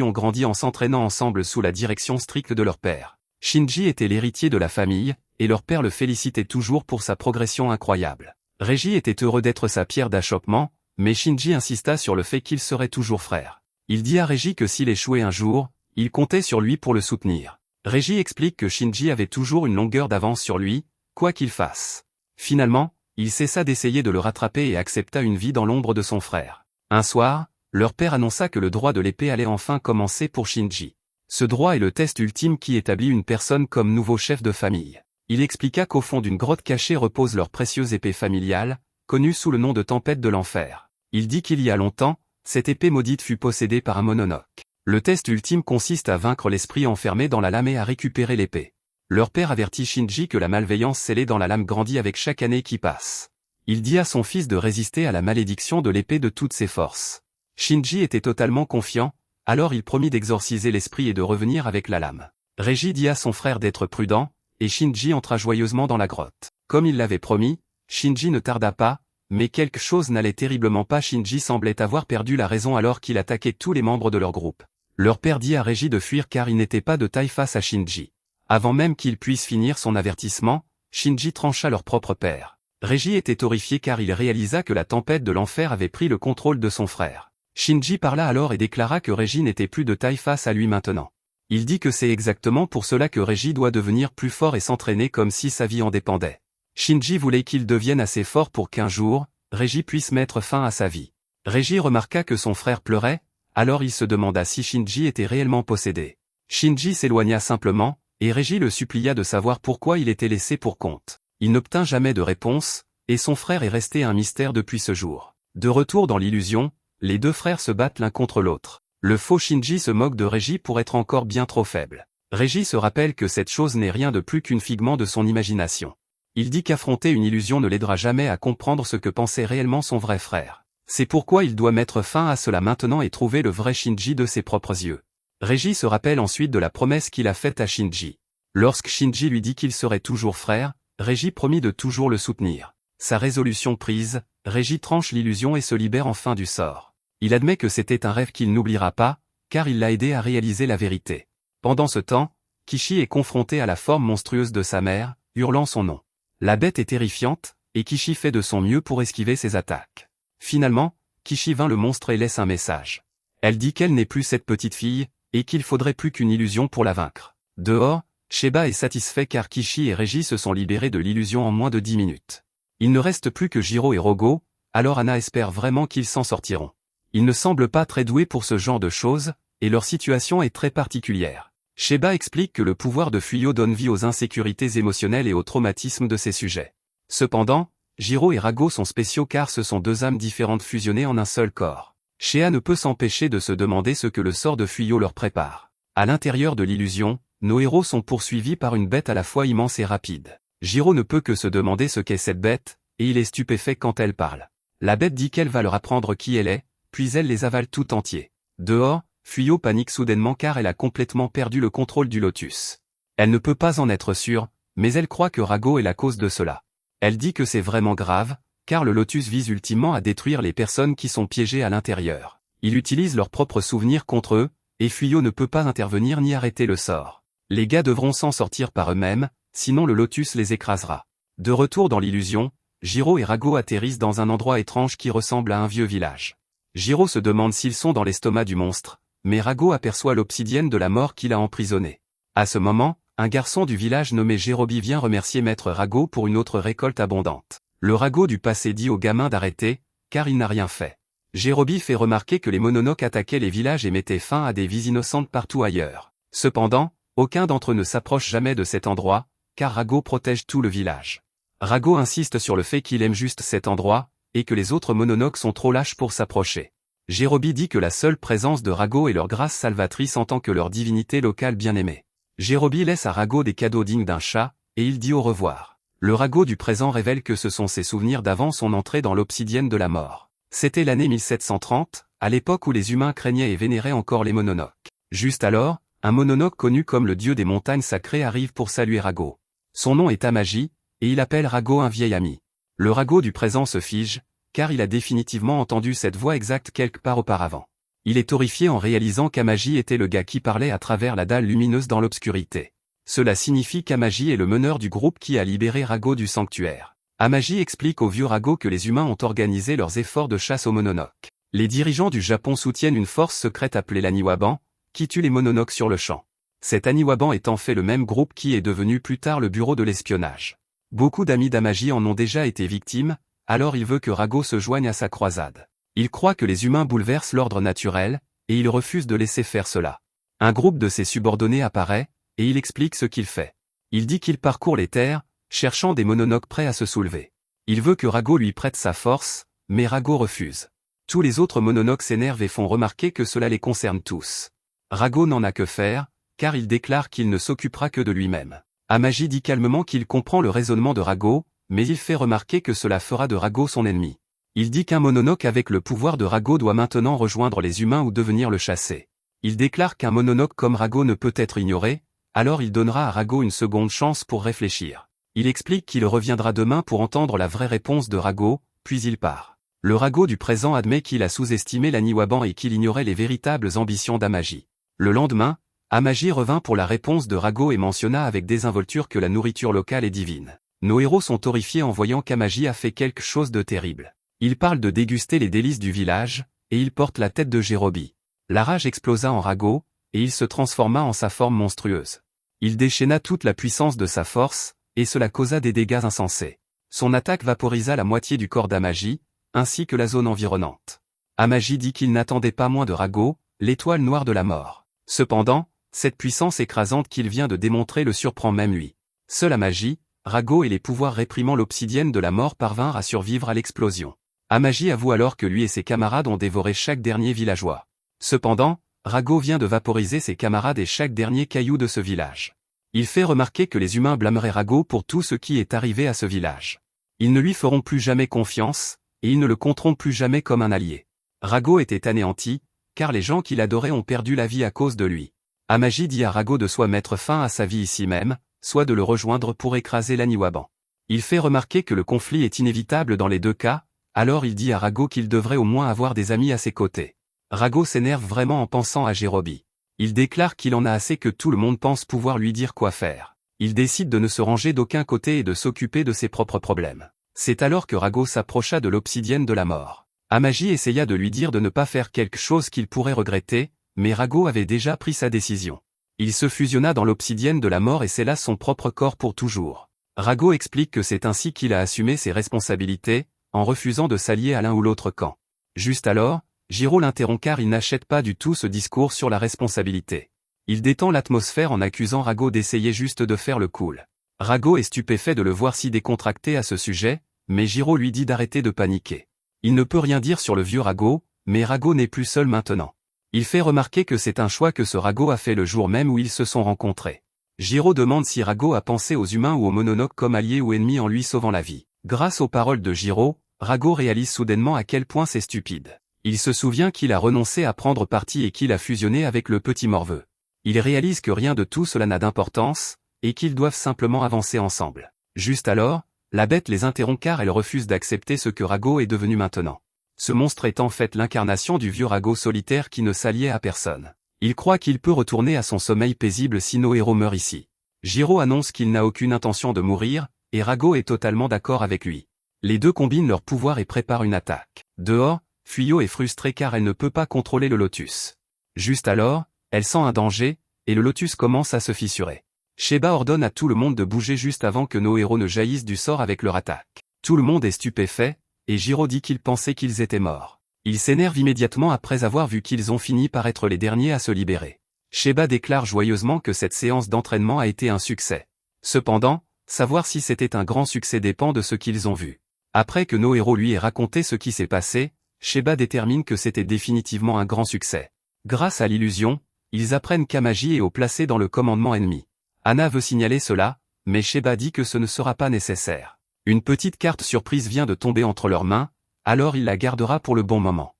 ont grandi en s'entraînant ensemble sous la direction stricte de leur père. Shinji était l'héritier de la famille, et leur père le félicitait toujours pour sa progression incroyable. Reggie était heureux d'être sa pierre d'achoppement, mais Shinji insista sur le fait qu'ils seraient toujours frères. Il dit à Reggie que s'il échouait un jour, il comptait sur lui pour le soutenir. Reggie explique que Shinji avait toujours une longueur d'avance sur lui, quoi qu'il fasse. Finalement, il cessa d'essayer de le rattraper et accepta une vie dans l'ombre de son frère. Un soir, leur père annonça que le droit de l'épée allait enfin commencer pour Shinji. Ce droit est le test ultime qui établit une personne comme nouveau chef de famille. Il expliqua qu'au fond d'une grotte cachée repose leur précieuse épée familiale, connue sous le nom de Tempête de l'Enfer. Il dit qu'il y a longtemps, cette épée maudite fut possédée par un mononoke. Le test ultime consiste à vaincre l'esprit enfermé dans la lame et à récupérer l'épée. Leur père avertit Shinji que la malveillance scellée dans la lame grandit avec chaque année qui passe. Il dit à son fils de résister à la malédiction de l'épée de toutes ses forces. Shinji était totalement confiant, alors il promit d'exorciser l'esprit et de revenir avec la lame. Reggie dit à son frère d'être prudent, et Shinji entra joyeusement dans la grotte. Comme il l'avait promis, Shinji ne tarda pas, mais quelque chose n'allait terriblement pas. Shinji semblait avoir perdu la raison alors qu'il attaquait tous les membres de leur groupe. Leur père dit à Reggie de fuir car il n'était pas de taille face à Shinji. Avant même qu'il puisse finir son avertissement, Shinji trancha leur propre père. Reggie était horrifié car il réalisa que la tempête de l'enfer avait pris le contrôle de son frère. Shinji parla alors et déclara que Reggie n'était plus de taille face à lui maintenant. Il dit que c'est exactement pour cela que Reiji doit devenir plus fort et s'entraîner comme si sa vie en dépendait. Shinji voulait qu'il devienne assez fort pour qu'un jour, Reiji puisse mettre fin à sa vie. Reiji remarqua que son frère pleurait, alors il se demanda si Shinji était réellement possédé. Shinji s'éloigna simplement, et Reiji le supplia de savoir pourquoi il était laissé pour compte. Il n'obtint jamais de réponse, et son frère est resté un mystère depuis ce jour. De retour dans l'illusion, les deux frères se battent l'un contre l'autre. Le faux Shinji se moque de Reiji pour être encore bien trop faible. Reiji se rappelle que cette chose n'est rien de plus qu'une figment de son imagination. Il dit qu'affronter une illusion ne l'aidera jamais à comprendre ce que pensait réellement son vrai frère. C'est pourquoi il doit mettre fin à cela maintenant et trouver le vrai Shinji de ses propres yeux. Reiji se rappelle ensuite de la promesse qu'il a faite à Shinji. Lorsque Shinji lui dit qu'il serait toujours frère, Reiji promit de toujours le soutenir. Sa résolution prise, Reiji tranche l'illusion et se libère enfin du sort. Il admet que c'était un rêve qu'il n'oubliera pas, car il l'a aidé à réaliser la vérité. Pendant ce temps, Kishi est confronté à la forme monstrueuse de sa mère, hurlant son nom. La bête est terrifiante, et Kishi fait de son mieux pour esquiver ses attaques. Finalement, Kishi vainc le monstre et laisse un message. Elle dit qu'elle n'est plus cette petite fille, et qu'il faudrait plus qu'une illusion pour la vaincre. Dehors, Sheba est satisfait car Kishi et Reiji se sont libérés de l'illusion en moins de 10 minutes. Il ne reste plus que Jiro et Rogo, alors Anna espère vraiment qu'ils s'en sortiront. Ils ne semblent pas très doués pour ce genre de choses, et leur situation est très particulière. Sheba explique que le pouvoir de Fuyo donne vie aux insécurités émotionnelles et aux traumatismes de ses sujets. Cependant, Jiro et Rago sont spéciaux car ce sont deux âmes différentes fusionnées en un seul corps. Shea ne peut s'empêcher de se demander ce que le sort de Fuyo leur prépare. À l'intérieur de l'illusion, nos héros sont poursuivis par une bête à la fois immense et rapide. Jiro ne peut que se demander ce qu'est cette bête, et il est stupéfait quand elle parle. La bête dit qu'elle va leur apprendre qui elle est, puis elle les avale tout entiers. Dehors, Fuyo panique soudainement car elle a complètement perdu le contrôle du lotus. Elle ne peut pas en être sûre, mais elle croit que Rago est la cause de cela. Elle dit que c'est vraiment grave, car le lotus vise ultimement à détruire les personnes qui sont piégées à l'intérieur. Il utilise leurs propres souvenirs contre eux, et Fuyo ne peut pas intervenir ni arrêter le sort. Les gars devront s'en sortir par eux-mêmes, sinon le lotus les écrasera. De retour dans l'illusion, Jiro et Rago atterrissent dans un endroit étrange qui ressemble à un vieux village. Jiro se demande s'ils sont dans l'estomac du monstre, mais Rago aperçoit l'obsidienne de la mort qui l'a emprisonné. À ce moment, un garçon du village nommé Jérobi vient remercier Maître Rago pour une autre récolte abondante. Le Rago du passé dit au gamin d'arrêter, car il n'a rien fait. Jérobi fait remarquer que les Mononoke attaquaient les villages et mettaient fin à des vies innocentes partout ailleurs. Cependant, aucun d'entre eux ne s'approche jamais de cet endroit, car Rago protège tout le village. Rago insiste sur le fait qu'il aime juste cet endroit, et que les autres Mononoke sont trop lâches pour s'approcher. Jérobi dit que la seule présence de Rago est leur grâce salvatrice en tant que leur divinité locale bien-aimée. Jérobi laisse à Rago des cadeaux dignes d'un chat, et il dit au revoir. Le Rago du présent révèle que ce sont ses souvenirs d'avant son entrée dans l'obsidienne de la mort. C'était l'année 1730, à l'époque où les humains craignaient et vénéraient encore les Mononoke. Juste alors, un Mononoke connu comme le dieu des montagnes sacrées arrive pour saluer Rago. Son nom est Tamagi, et il appelle Rago un vieil ami. Le Rago du présent se fige, car il a définitivement entendu cette voix exacte quelque part auparavant. Il est horrifié en réalisant qu'Amagi était le gars qui parlait à travers la dalle lumineuse dans l'obscurité. Cela signifie qu'Amagi est le meneur du groupe qui a libéré Rago du sanctuaire. Amagi explique au vieux Rago que les humains ont organisé leurs efforts de chasse aux Mononoke. Les dirigeants du Japon soutiennent une force secrète appelée l'Aniwaban, qui tue les Mononoke sur le champ. Cet Aniwaban est en fait le même groupe qui est devenu plus tard le bureau de l'espionnage. Beaucoup d'amis d'Amagi en ont déjà été victimes, alors il veut que Rago se joigne à sa croisade. Il croit que les humains bouleversent l'ordre naturel, et il refuse de laisser faire cela. Un groupe de ses subordonnés apparaît, et il explique ce qu'il fait. Il dit qu'il parcourt les terres, cherchant des Mononoke prêts à se soulever. Il veut que Rago lui prête sa force, mais Rago refuse. Tous les autres Mononoke s'énervent et font remarquer que cela les concerne tous. Rago n'en a que faire, car il déclare qu'il ne s'occupera que de lui-même. Amagi dit calmement qu'il comprend le raisonnement de Rago, mais il fait remarquer que cela fera de Rago son ennemi. Il dit qu'un Mononoke avec le pouvoir de Rago doit maintenant rejoindre les humains ou devenir le chasser. Il déclare qu'un Mononoke comme Rago ne peut être ignoré, alors il donnera à Rago une seconde chance pour réfléchir. Il explique qu'il reviendra demain pour entendre la vraie réponse de Rago, puis il part. Le Rago du présent admet qu'il a sous-estimé l'Aniwaban et qu'il ignorait les véritables ambitions d'Amagi. Le lendemain, Amagi revint pour la réponse de Rago et mentionna avec désinvolture que la nourriture locale est divine. Nos héros sont horrifiés en voyant qu'Amagi a fait quelque chose de terrible. Il parle de déguster les délices du village, et il porte la tête de Jérobi. La rage explosa en Rago, et il se transforma en sa forme monstrueuse. Il déchaîna toute la puissance de sa force, et cela causa des dégâts insensés. Son attaque vaporisa la moitié du corps d'Amagi, ainsi que la zone environnante. Amagi dit qu'il n'attendait pas moins de Rago, l'étoile noire de la mort. Cependant, cette puissance écrasante qu'il vient de démontrer le surprend même lui. Seul Amagi, Rago et les pouvoirs réprimant l'obsidienne de la mort parvinrent à survivre à l'explosion. Amagi avoue alors que lui et ses camarades ont dévoré chaque dernier villageois. Cependant, Rago vient de vaporiser ses camarades et chaque dernier caillou de ce village. Il fait remarquer que les humains blâmeraient Rago pour tout ce qui est arrivé à ce village. Ils ne lui feront plus jamais confiance, et ils ne le compteront plus jamais comme un allié. Rago était anéanti, car les gens qu'il adorait ont perdu la vie à cause de lui. Amagi dit à Rago de soit mettre fin à sa vie ici même, soit de le rejoindre pour écraser l'Aniwaban. Il fait remarquer que le conflit est inévitable dans les deux cas, alors il dit à Rago qu'il devrait au moins avoir des amis à ses côtés. Rago s'énerve vraiment en pensant à Jirobi. Il déclare qu'il en a assez que tout le monde pense pouvoir lui dire quoi faire. Il décide de ne se ranger d'aucun côté et de s'occuper de ses propres problèmes. C'est alors que Rago s'approcha de l'obsidienne de la mort. Amagi essaya de lui dire de ne pas faire quelque chose qu'il pourrait regretter, mais Rago avait déjà pris sa décision. Il se fusionna dans l'obsidienne de la mort et scella son propre corps pour toujours. Rago explique que c'est ainsi qu'il a assumé ses responsabilités, en refusant de s'allier à l'un ou l'autre camp. Juste alors, Jiro l'interrompt car il n'achète pas du tout ce discours sur la responsabilité. Il détend l'atmosphère en accusant Rago d'essayer juste de faire le cool. Rago est stupéfait de le voir si décontracté à ce sujet, mais Jiro lui dit d'arrêter de paniquer. Il ne peut rien dire sur le vieux Rago, mais Rago n'est plus seul maintenant. Il fait remarquer que c'est un choix que ce Rago a fait le jour même où ils se sont rencontrés. Jiro demande si Rago a pensé aux humains ou aux Mononoke comme alliés ou ennemis en lui sauvant la vie. Grâce aux paroles de Jiro, Rago réalise soudainement à quel point c'est stupide. Il se souvient qu'il a renoncé à prendre parti et qu'il a fusionné avec le petit morveux. Il réalise que rien de tout cela n'a d'importance, et qu'ils doivent simplement avancer ensemble. Juste alors, la bête les interrompt car elle refuse d'accepter ce que Rago est devenu maintenant. Ce monstre est en fait l'incarnation du vieux Rago solitaire qui ne s'alliait à personne. Il croit qu'il peut retourner à son sommeil paisible si nos héros meurent ici. Jiro annonce qu'il n'a aucune intention de mourir, et Rago est totalement d'accord avec lui. Les deux combinent leurs pouvoirs et préparent une attaque. Dehors, Fuyo est frustrée car elle ne peut pas contrôler le lotus. Juste alors, elle sent un danger, et le lotus commence à se fissurer. Sheba ordonne à tout le monde de bouger juste avant que nos héros ne jaillissent du sort avec leur attaque. Tout le monde est stupéfait, et Jiro dit qu'il pensait qu'ils étaient morts. Il s'énerve immédiatement après avoir vu qu'ils ont fini par être les derniers à se libérer. Sheba déclare joyeusement que cette séance d'entraînement a été un succès. Cependant, savoir si c'était un grand succès dépend de ce qu'ils ont vu. Après que nos héros lui aient raconté ce qui s'est passé, Sheba détermine que c'était définitivement un grand succès. Grâce à l'illusion, ils apprennent qu'Amagi est haut placé dans le commandement ennemi. Anna veut signaler cela, mais Sheba dit que ce ne sera pas nécessaire. Une petite carte surprise vient de tomber entre leurs mains, alors il la gardera pour le bon moment.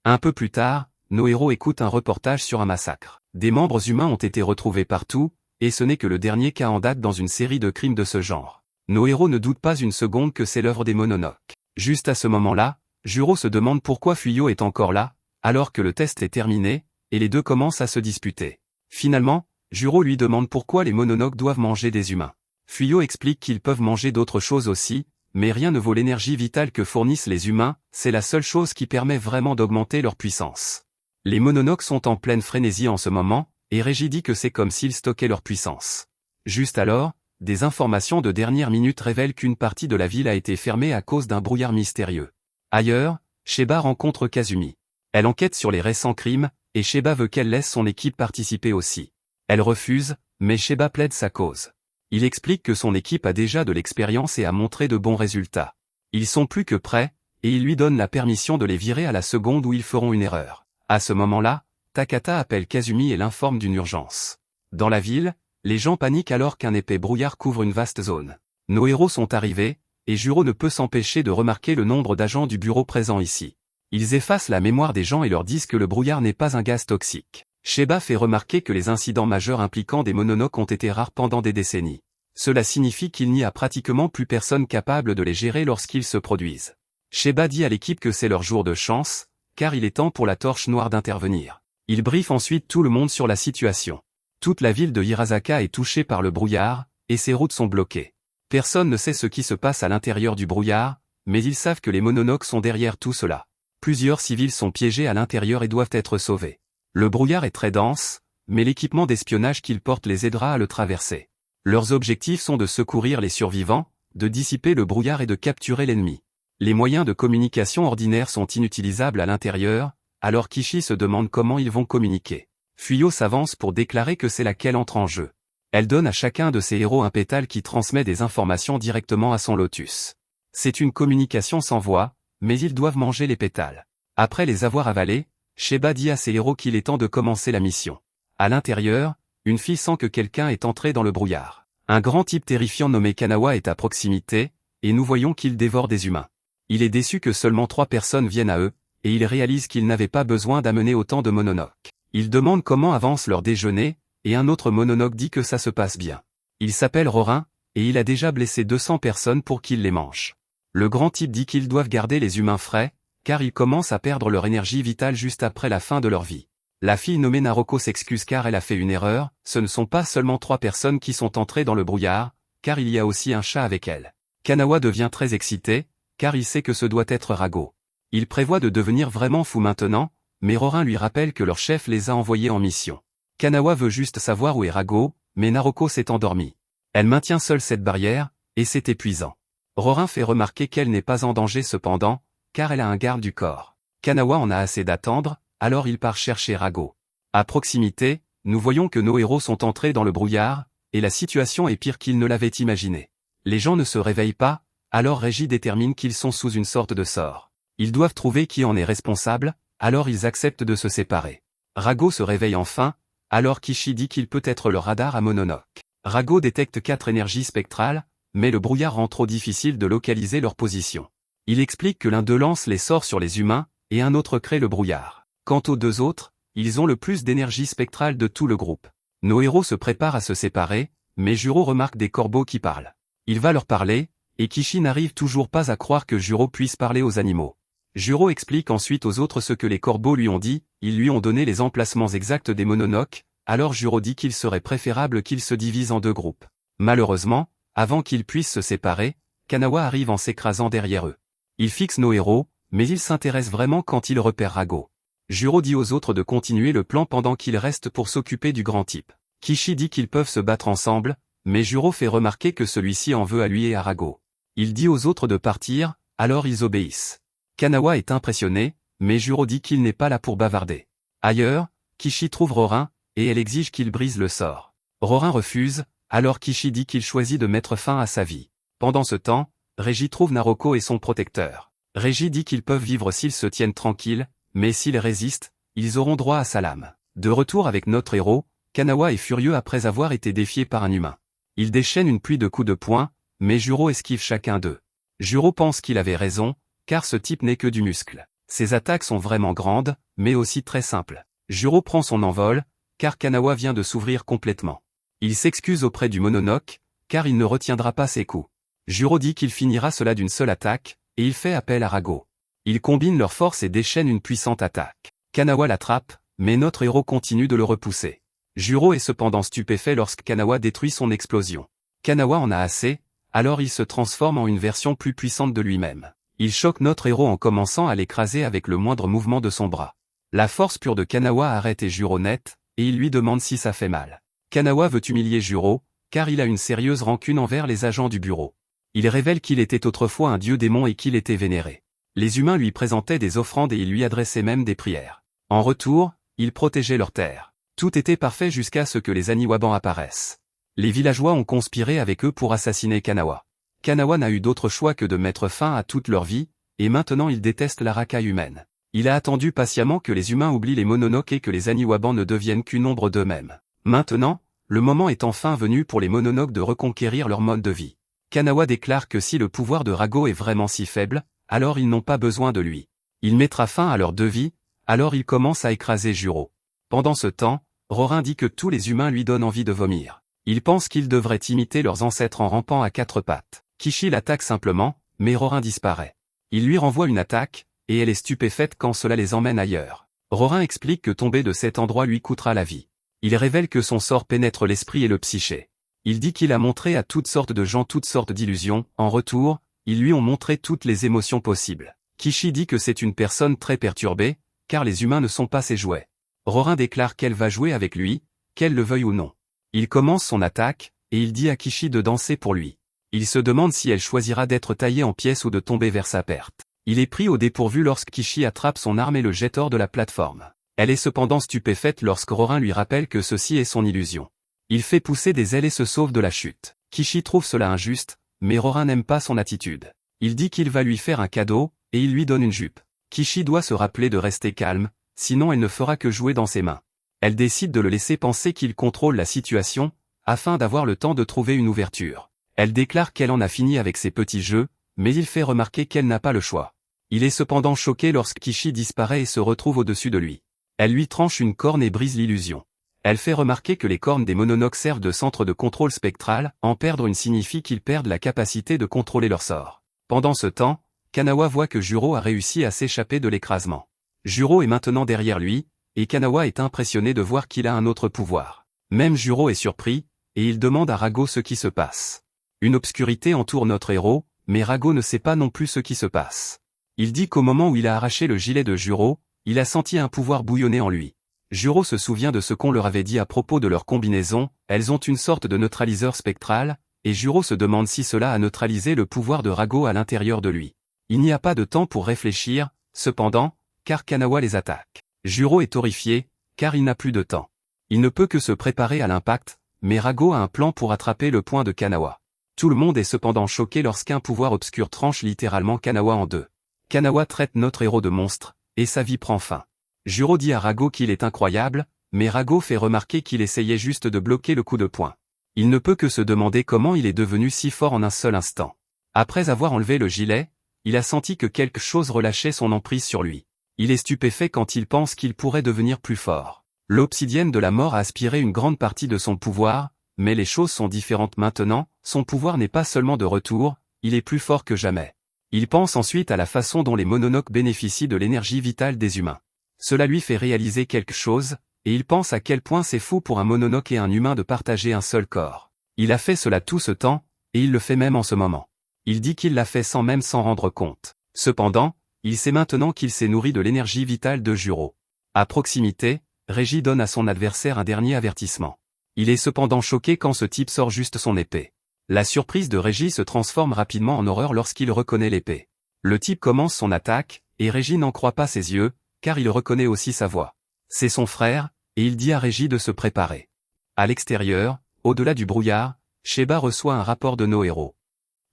Un peu plus tard, nos héros écoutent un reportage sur un massacre. Des membres humains ont été retrouvés partout, et ce n'est que le dernier cas en date dans une série de crimes de ce genre. Nos héros ne doutent pas une seconde que c'est l'œuvre des Mononoke. Juste à ce moment-là, Juro se demande pourquoi Fuyo est encore là, alors que le test est terminé, et les deux commencent à se disputer. Finalement, Juro lui demande pourquoi les Mononoke doivent manger des humains. Fuyo explique qu'ils peuvent manger d'autres choses aussi, mais rien ne vaut l'énergie vitale que fournissent les humains, c'est la seule chose qui permet vraiment d'augmenter leur puissance. Les Mononoke sont en pleine frénésie en ce moment, et Reggie dit que c'est comme s'ils stockaient leur puissance. Juste alors, des informations de dernière minute révèlent qu'une partie de la ville a été fermée à cause d'un brouillard mystérieux. Ailleurs, Sheba rencontre Kazumi. Elle enquête sur les récents crimes, et Sheba veut qu'elle laisse son équipe participer aussi. Elle refuse, mais Sheba plaide sa cause. Il explique que son équipe a déjà de l'expérience et a montré de bons résultats. Ils sont plus que prêts, et il lui donne la permission de les virer à la seconde où ils feront une erreur. À ce moment-là, Takata appelle Kazumi et l'informe d'une urgence. Dans la ville, les gens paniquent alors qu'un épais brouillard couvre une vaste zone. Nos héros sont arrivés, et Juro ne peut s'empêcher de remarquer le nombre d'agents du bureau présents ici. Ils effacent la mémoire des gens et leur disent que le brouillard n'est pas un gaz toxique. Sheba fait remarquer que les incidents majeurs impliquant des Mononoke ont été rares pendant des décennies. Cela signifie qu'il n'y a pratiquement plus personne capable de les gérer lorsqu'ils se produisent. Sheba dit à l'équipe que c'est leur jour de chance, car il est temps pour la torche noire d'intervenir. Il briefe ensuite tout le monde sur la situation. Toute la ville de Hirasaka est touchée par le brouillard, et ses routes sont bloquées. Personne ne sait ce qui se passe à l'intérieur du brouillard, mais ils savent que les Mononoke sont derrière tout cela. Plusieurs civils sont piégés à l'intérieur et doivent être sauvés. Le brouillard est très dense, mais l'équipement d'espionnage qu'il porte les aidera à le traverser. Leurs objectifs sont de secourir les survivants, de dissiper le brouillard et de capturer l'ennemi. Les moyens de communication ordinaires sont inutilisables à l'intérieur, alors Kishi se demande comment ils vont communiquer. Fuyo s'avance pour déclarer que c'est là qu'elle entre en jeu. Elle donne à chacun de ses héros un pétale qui transmet des informations directement à son lotus. C'est une communication sans voix, mais ils doivent manger les pétales. Après les avoir avalés, Sheba dit à ses héros qu'il est temps de commencer la mission. À l'intérieur, une fille sent que quelqu'un est entré dans le brouillard. Un grand type terrifiant nommé Kanawa est à proximité, et nous voyons qu'il dévore des humains. Il est déçu que seulement 3 personnes viennent à eux, et il réalise qu'il n'avait pas besoin d'amener autant de Mononoke. Il demande comment avance leur déjeuner, et un autre Mononoke dit que ça se passe bien. Il s'appelle Rorin, et il a déjà blessé 200 personnes pour qu'il les mange. Le grand type dit qu'ils doivent garder les humains frais, car ils commencent à perdre leur énergie vitale juste après la fin de leur vie. La fille nommée Naroko s'excuse car elle a fait une erreur, ce ne sont pas seulement 3 personnes qui sont entrées dans le brouillard, car il y a aussi un chat avec elle. Kanawa devient très excité, car il sait que ce doit être Rago. Il prévoit de devenir vraiment fou maintenant, mais Rorin lui rappelle que leur chef les a envoyés en mission. Kanawa veut juste savoir où est Rago, mais Naroko s'est endormie. Elle maintient seule cette barrière, et c'est épuisant. Rorin fait remarquer qu'elle n'est pas en danger cependant, car elle a un garde du corps. Kanawa en a assez d'attendre, alors il part chercher Rago. À proximité, nous voyons que nos héros sont entrés dans le brouillard, et la situation est pire qu'ils ne l'avaient imaginé. Les gens ne se réveillent pas, alors Régie détermine qu'ils sont sous une sorte de sort. Ils doivent trouver qui en est responsable, alors ils acceptent de se séparer. Rago se réveille enfin, alors Kishi dit qu'il peut être le radar à Mononoke. Rago détecte 4 énergies spectrales, mais le brouillard rend trop difficile de localiser leur position. Il explique que l'un d'eux lance les sorts sur les humains, et un autre crée le brouillard. Quant aux 2 autres, ils ont le plus d'énergie spectrale de tout le groupe. Nos héros se préparent à se séparer, mais Juro remarque des corbeaux qui parlent. Il va leur parler, et Kishi n'arrive toujours pas à croire que Juro puisse parler aux animaux. Juro explique ensuite aux autres ce que les corbeaux lui ont dit, ils lui ont donné les emplacements exacts des Mononoke, alors Juro dit qu'il serait préférable qu'ils se divisent en 2 groupes. Malheureusement, avant qu'ils puissent se séparer, Kanawa arrive en s'écrasant derrière eux. Il fixe nos héros, mais il s'intéresse vraiment quand il repère Rago. Juro dit aux autres de continuer le plan pendant qu'il reste pour s'occuper du grand type. Kishi dit qu'ils peuvent se battre ensemble, mais Juro fait remarquer que celui-ci en veut à lui et à Rago. Il dit aux autres de partir, alors ils obéissent. Kanawa est impressionné, mais Juro dit qu'il n'est pas là pour bavarder. Ailleurs, Kishi trouve Rorin, et elle exige qu'il brise le sort. Rorin refuse, alors Kishi dit qu'il choisit de mettre fin à sa vie. Pendant ce temps, Régie trouve Naroko et son protecteur. Régie dit qu'ils peuvent vivre s'ils se tiennent tranquilles, mais s'ils résistent, ils auront droit à sa lame. De retour avec notre héros, Kanawa est furieux après avoir été défié par un humain. Il déchaîne une pluie de coups de poing, mais Juro esquive chacun d'eux. Juro pense qu'il avait raison, car ce type n'est que du muscle. Ses attaques sont vraiment grandes, mais aussi très simples. Juro prend son envol, car Kanawa vient de s'ouvrir complètement. Il s'excuse auprès du Mononoke, car il ne retiendra pas ses coups. Juro dit qu'il finira cela d'une seule attaque, et il fait appel à Rago. Ils combinent leurs forces et déchaînent une puissante attaque. Kanawa l'attrape, mais notre héros continue de le repousser. Juro est cependant stupéfait lorsque Kanawa détruit son explosion. Kanawa en a assez, alors il se transforme en une version plus puissante de lui-même. Il choque notre héros en commençant à l'écraser avec le moindre mouvement de son bras. La force pure de Kanawa arrête Juro net, et il lui demande si ça fait mal. Kanawa veut humilier Juro, car il a une sérieuse rancune envers les agents du bureau. Il révèle qu'il était autrefois un dieu démon et qu'il était vénéré. Les humains lui présentaient des offrandes et il lui adressait même des prières. En retour, il protégeait leur terre. Tout était parfait jusqu'à ce que les Aniwaban apparaissent. Les villageois ont conspiré avec eux pour assassiner Kanawa. Kanawa n'a eu d'autre choix que de mettre fin à toute leur vie, et maintenant il déteste la racaille humaine. Il a attendu patiemment que les humains oublient les Mononoke et que les Aniwaban ne deviennent qu'une ombre d'eux-mêmes. Maintenant, le moment est enfin venu pour les Mononoke de reconquérir leur mode de vie. Kanawa déclare que si le pouvoir de Rago est vraiment si faible, alors ils n'ont pas besoin de lui. Il mettra fin à leurs 2 vies, alors il commence à écraser Juro. Pendant ce temps, Rorin dit que tous les humains lui donnent envie de vomir. Il pense qu'ils devraient imiter leurs ancêtres en rampant à 4 pattes. Kishi l'attaque simplement, mais Rorin disparaît. Il lui renvoie une attaque, et elle est stupéfaite quand cela les emmène ailleurs. Rorin explique que tomber de cet endroit lui coûtera la vie. Il révèle que son sort pénètre l'esprit et le psyché. Il dit qu'il a montré à toutes sortes de gens toutes sortes d'illusions, en retour, ils lui ont montré toutes les émotions possibles. Kishi dit que c'est une personne très perturbée, car les humains ne sont pas ses jouets. Rorin déclare qu'elle va jouer avec lui, qu'elle le veuille ou non. Il commence son attaque, et il dit à Kishi de danser pour lui. Il se demande si elle choisira d'être taillée en pièces ou de tomber vers sa perte. Il est pris au dépourvu lorsque Kishi attrape son arme et le jette hors de la plateforme. Elle est cependant stupéfaite lorsque Rorin lui rappelle que ceci est son illusion. Il fait pousser des ailes et se sauve de la chute. Kishi trouve cela injuste, mais Rorin n'aime pas son attitude. Il dit qu'il va lui faire un cadeau, et il lui donne une jupe. Kishi doit se rappeler de rester calme, sinon elle ne fera que jouer dans ses mains. Elle décide de le laisser penser qu'il contrôle la situation, afin d'avoir le temps de trouver une ouverture. Elle déclare qu'elle en a fini avec ses petits jeux, mais il fait remarquer qu'elle n'a pas le choix. Il est cependant choqué lorsque Kishi disparaît et se retrouve au-dessus de lui. Elle lui tranche une corne et brise l'illusion. Elle fait remarquer que les cornes des mononoques servent de centre de contrôle spectral, en perdre une signifie qu'ils perdent la capacité de contrôler leur sort. Pendant ce temps, Kanawa voit que Juro a réussi à s'échapper de l'écrasement. Juro est maintenant derrière lui, et Kanawa est impressionné de voir qu'il a un autre pouvoir. Même Juro est surpris, et il demande à Rago ce qui se passe. Une obscurité entoure notre héros, mais Rago ne sait pas non plus ce qui se passe. Il dit qu'au moment où il a arraché le gilet de Juro, il a senti un pouvoir bouillonner en lui. Juro se souvient de ce qu'on leur avait dit à propos de leur combinaison, elles ont une sorte de neutraliseur spectral, et Juro se demande si cela a neutralisé le pouvoir de Rago à l'intérieur de lui. Il n'y a pas de temps pour réfléchir, cependant, car Kanawa les attaque. Juro est horrifié, car il n'a plus de temps. Il ne peut que se préparer à l'impact, mais Rago a un plan pour attraper le point de Kanawa. Tout le monde est cependant choqué lorsqu'un pouvoir obscur tranche littéralement Kanawa en deux. Kanawa traite notre héros de monstre, et sa vie prend fin. Juro dit à Rago qu'il est incroyable, mais Rago fait remarquer qu'il essayait juste de bloquer le coup de poing. Il ne peut que se demander comment il est devenu si fort en un seul instant. Après avoir enlevé le gilet, il a senti que quelque chose relâchait son emprise sur lui. Il est stupéfait quand il pense qu'il pourrait devenir plus fort. L'obsidienne de la mort a aspiré une grande partie de son pouvoir, mais les choses sont différentes maintenant, son pouvoir n'est pas seulement de retour, il est plus fort que jamais. Il pense ensuite à la façon dont les mononoques bénéficient de l'énergie vitale des humains. Cela lui fait réaliser quelque chose, et il pense à quel point c'est fou pour un mononoque et un humain de partager un seul corps. Il a fait cela tout ce temps, et il le fait même en ce moment. Il dit qu'il l'a fait sans même s'en rendre compte. Cependant, il sait maintenant qu'il s'est nourri de l'énergie vitale de Juro. À proximité, Régi donne à son adversaire un dernier avertissement. Il est cependant choqué quand ce type sort juste son épée. La surprise de Régi se transforme rapidement en horreur lorsqu'il reconnaît l'épée. Le type commence son attaque, et Régi n'en croit pas ses yeux, car il reconnaît aussi sa voix. C'est son frère, et il dit à Régi de se préparer. À l'extérieur, au-delà du brouillard, Sheba reçoit un rapport de nos héros.